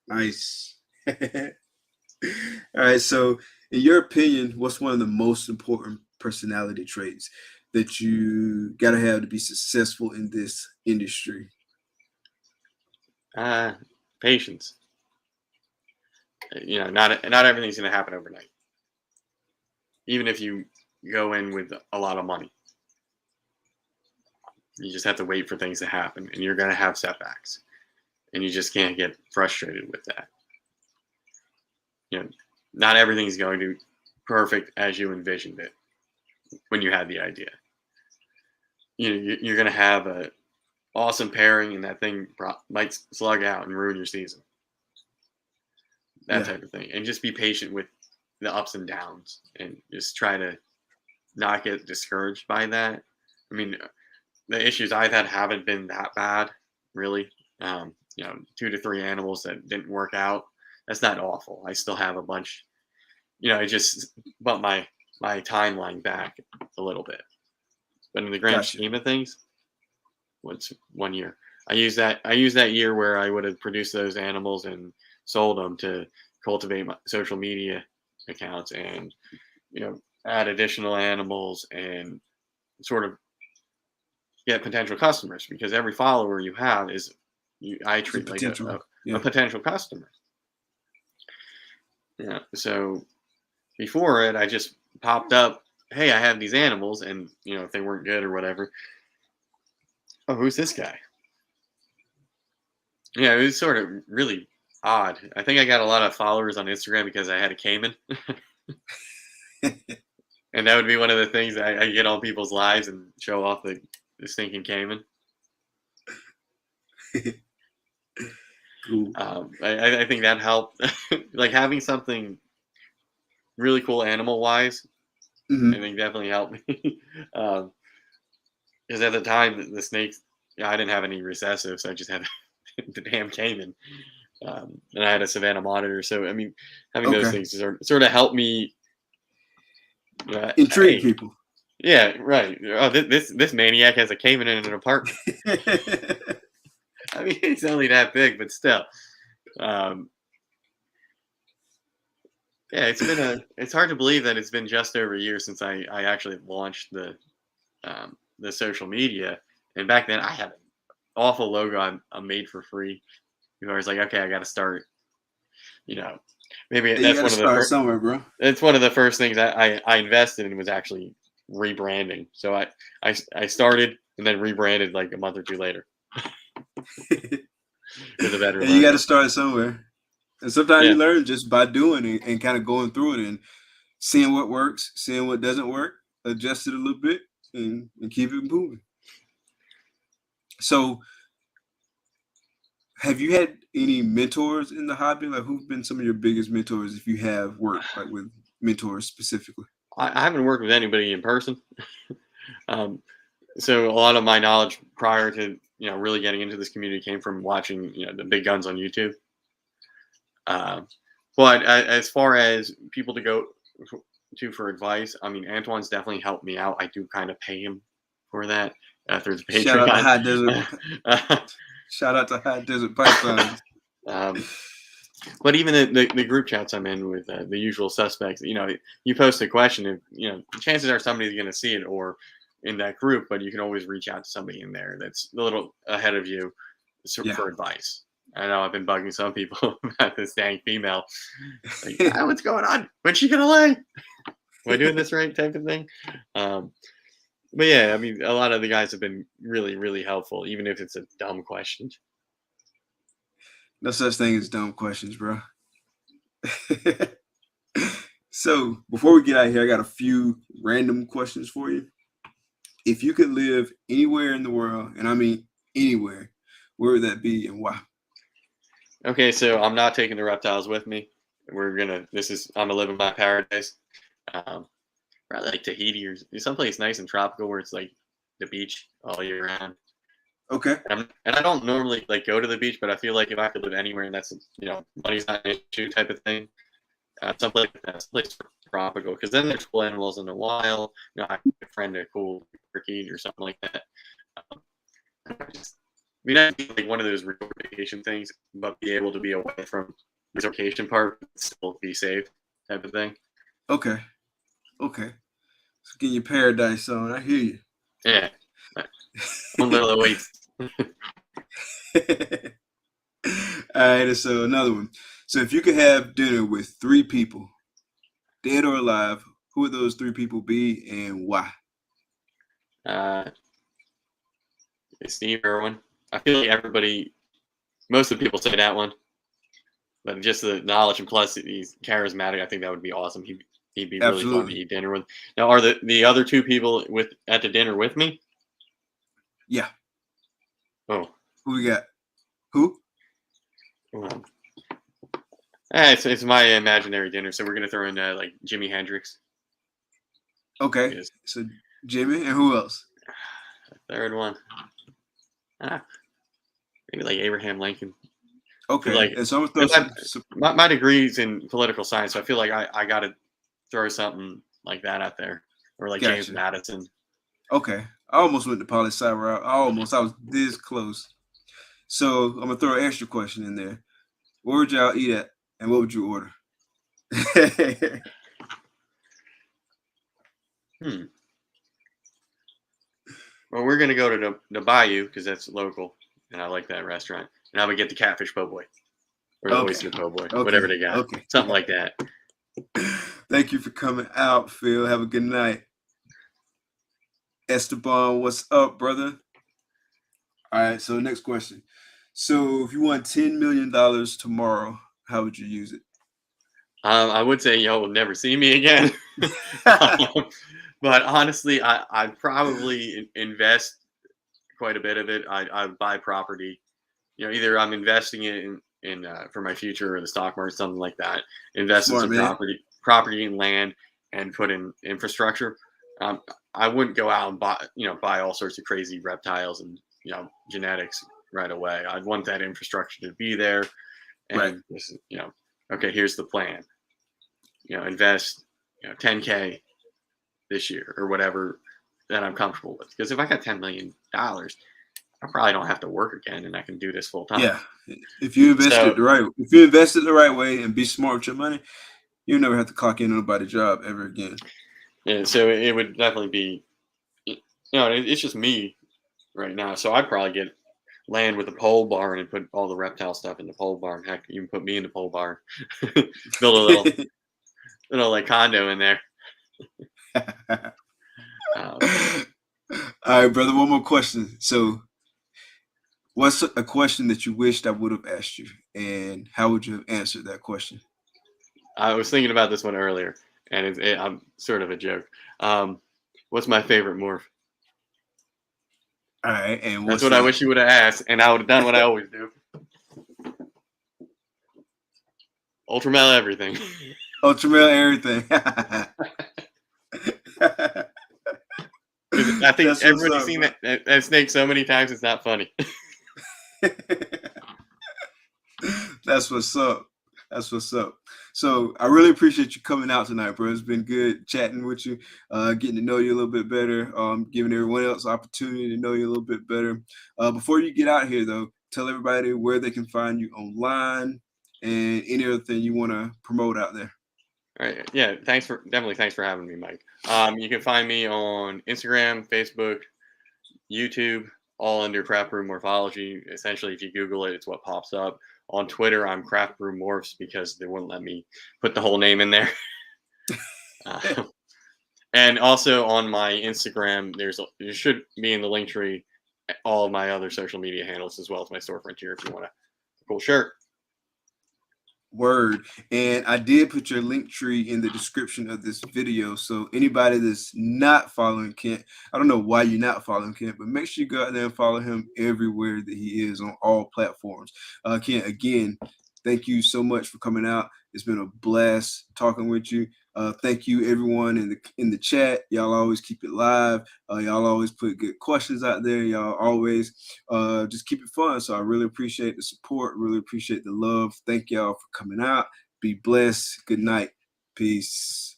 Nice. All right. So, in your opinion, what's one of the most important personality traits that you got to have to be successful in this industry? Patience. Not everything's going to happen overnight. Even if you go in with a lot of money, you just have to wait for things to happen, and you're going to have setbacks, and you just can't get frustrated with that. Not everything's going to be perfect as you envisioned it when you had the idea. You're going to have a awesome pairing, and that thing might slug out and ruin your season. That Yeah. type of thing, and just be patient with the ups and downs, and just try to not get discouraged by that. I mean, the issues I've had haven't been that bad, really. 2 to 3 animals that didn't work out. That's not awful. I still have a bunch. It just bumped my timeline back a little bit. But in the grand Gotcha. scheme of things, what's 1 year? I use that year where I would have produced those animals and sold them to cultivate my social media accounts and add additional animals and sort of get potential customers, because every follower you have I It's a treat like potential. a Yeah. potential customer. Yeah. So before it, I just popped up, hey, I have these animals, and if they weren't good or whatever, oh, who's this guy? Yeah, it was sort of really odd. I think I got a lot of followers on Instagram because I had a Cayman, and that would be one of the things I get on people's lives and show off the stinking Cayman. Cool. I think that helped. Like having something really cool animal wise, I think definitely helped me. Because at the time, the snakes, I didn't have any recessive, so I just had the damn caiman. And I had a Savannah monitor. So, I mean, having those Okay. things sort of helped me. Intrigue Hey, people. yeah, right. Oh, this maniac has a caiman in an apartment. I mean, it's only that big, but still. Um, yeah, it's hard to believe that it's been just over a year since I actually launched the social media. And back then I had an awful logo I made for free. I was like, okay, I got to start, you know, maybe Yeah, you that's got to one of the start first, somewhere, bro. it's one of the first things that I invested in was actually rebranding. So I started and then rebranded like a month or two later with a better And you got to logo. start somewhere. And sometimes you Yeah. learn just by doing it and kind of going through it and seeing what works, seeing what doesn't work, adjust it a little bit, and keep it moving. So, have you had any mentors in the hobby? Like, who've been some of your biggest mentors if you have worked like with mentors specifically? I haven't worked with anybody in person. Um, so a lot of my knowledge prior to really getting into this community came from watching the big guns on YouTube. Um, but as far as people to go to for advice, I mean Antoine's definitely helped me out. I do kind of pay him for that through the Shout out to Patreon. High Desert. Shout out to High Desert Pythons. um, but even the group chats I'm in with the usual suspects, you post a question, if chances are somebody's going to see it or in that group, but you can always reach out to somebody in there that's a little ahead of you Yeah. for advice. I know I've been bugging some people about this dang female. Like, what's going on? When's she gonna lay? Am I doing this right? Type of thing. But yeah, I mean, a lot of the guys have been really, really helpful, even if it's a dumb question. No such thing as dumb questions, bro. So before we get out of here, I got a few random questions for you. If you could live anywhere in the world, and I mean anywhere, where would that be and why? Okay, so I'm not taking the reptiles with me. I'm gonna live in my paradise. Probably like Tahiti or someplace nice and tropical where it's like the beach all year round. Okay. And I don't normally like go to the beach, but I feel like if I could live anywhere and that's money's not an issue type of thing, someplace like that, someplace tropical, because then there's cool animals in the wild. I can befriend a cool turkey or something like that. I mean, that'd be like one of those resort vacation things, but be able to be away from the vacation part, but still be safe type of thing. Okay. So get your paradise on. I hear you. Yeah. One little awaits. All right, so another one. So if you could have dinner with 3 people, dead or alive, who would those 3 people be and why? Steve Irwin. I feel like most of the people say that one, but just the knowledge and plus he's charismatic. I think that would be awesome. He'd be really fun to eat dinner with. Now, are the other 2 people at the dinner with me? Yeah. Oh. Who we got? Who? It's my imaginary dinner, so we're gonna throw in like Jimi Hendrix. Okay. Yes. So Jimmy and who else? Third one. Maybe like Abraham Lincoln. Okay. Like, and so I'm gonna throw my degree's in political science, so I feel like I got to throw something like that out there, or like James Madison. Okay. I almost went to poli sci route. I was this close. So I'm gonna throw an extra question in there. Where would y'all eat at, and what would you order? Well, we're gonna go to the Bayou because that's local, and I like that restaurant. And I would get the catfish po' boy or the oyster po' boy, whatever they got, something like that. Thank you for coming out, Phil. Have a good night. Esteban, what's up, brother? All right, so next question. So if you won $10 million tomorrow, how would you use it? I would say y'all will never see me again. But honestly, I'd probably invest quite a bit of it. I'd buy property either I'm investing it in for my future or the stock market, something like that. Invest in Smart, some man. property and land, and put in infrastructure. I wouldn't go out and buy all sorts of crazy reptiles and genetics right away. I'd want that infrastructure to be there, Right. and okay, here's the plan. Invest 10K this year or whatever that I'm comfortable with. Because if I got $10 million, I probably don't have to work again, and I can do this full time. Yeah. If you invest it the right way and be smart with your money, you'll never have to clock in on nobody's job ever again. Yeah, so it would definitely be, it's just me right now. So I'd probably get land with a pole barn and put all the reptile stuff in the pole barn. Heck, even put me in the pole barn. Build a little like condo in there. All right, brother. One more question. So, what's a question that you wished I would have asked you, and how would you have answered that question? I was thinking about this one earlier, and I'm sort of a joke. What's my favorite morph? All right, and that's what I wish you would have asked, and I would have done what I always do. Ultramale everything. Ultramale everything. I think everybody's seen that snake so many times, it's not funny. That's what's up. That's what's up. So I really appreciate you coming out tonight, bro. It's been good chatting with you, getting to know you a little bit better, giving everyone else opportunity to know you a little bit better. Before you get out here, though, tell everybody where they can find you online and any other thing you want to promote out there. All right. Yeah. Thanks for having me, Mike. You can find me on Instagram, Facebook, YouTube, all under Kraft Brew Morphology. Essentially, if you Google it, it's what pops up. On Twitter, I'm Kraft Brew Morphs because they wouldn't let me put the whole name in there. And also on my Instagram, there should be in the link tree all of my other social media handles as well as my storefront here if you want a cool shirt. Word. And I did put your link tree in the description of this video. So anybody that's not following Kent, I don't know why you're not following Kent, but make sure you go out there and follow him everywhere that he is on all platforms. Kent, again, thank you so much for coming out. It's been a blast talking with you. Thank you, everyone in the chat. Y'all always keep it live. Y'all always put good questions out there. Y'all always just keep it fun. So I really appreciate the support. Really appreciate the love. Thank y'all for coming out. Be blessed. Good night. Peace.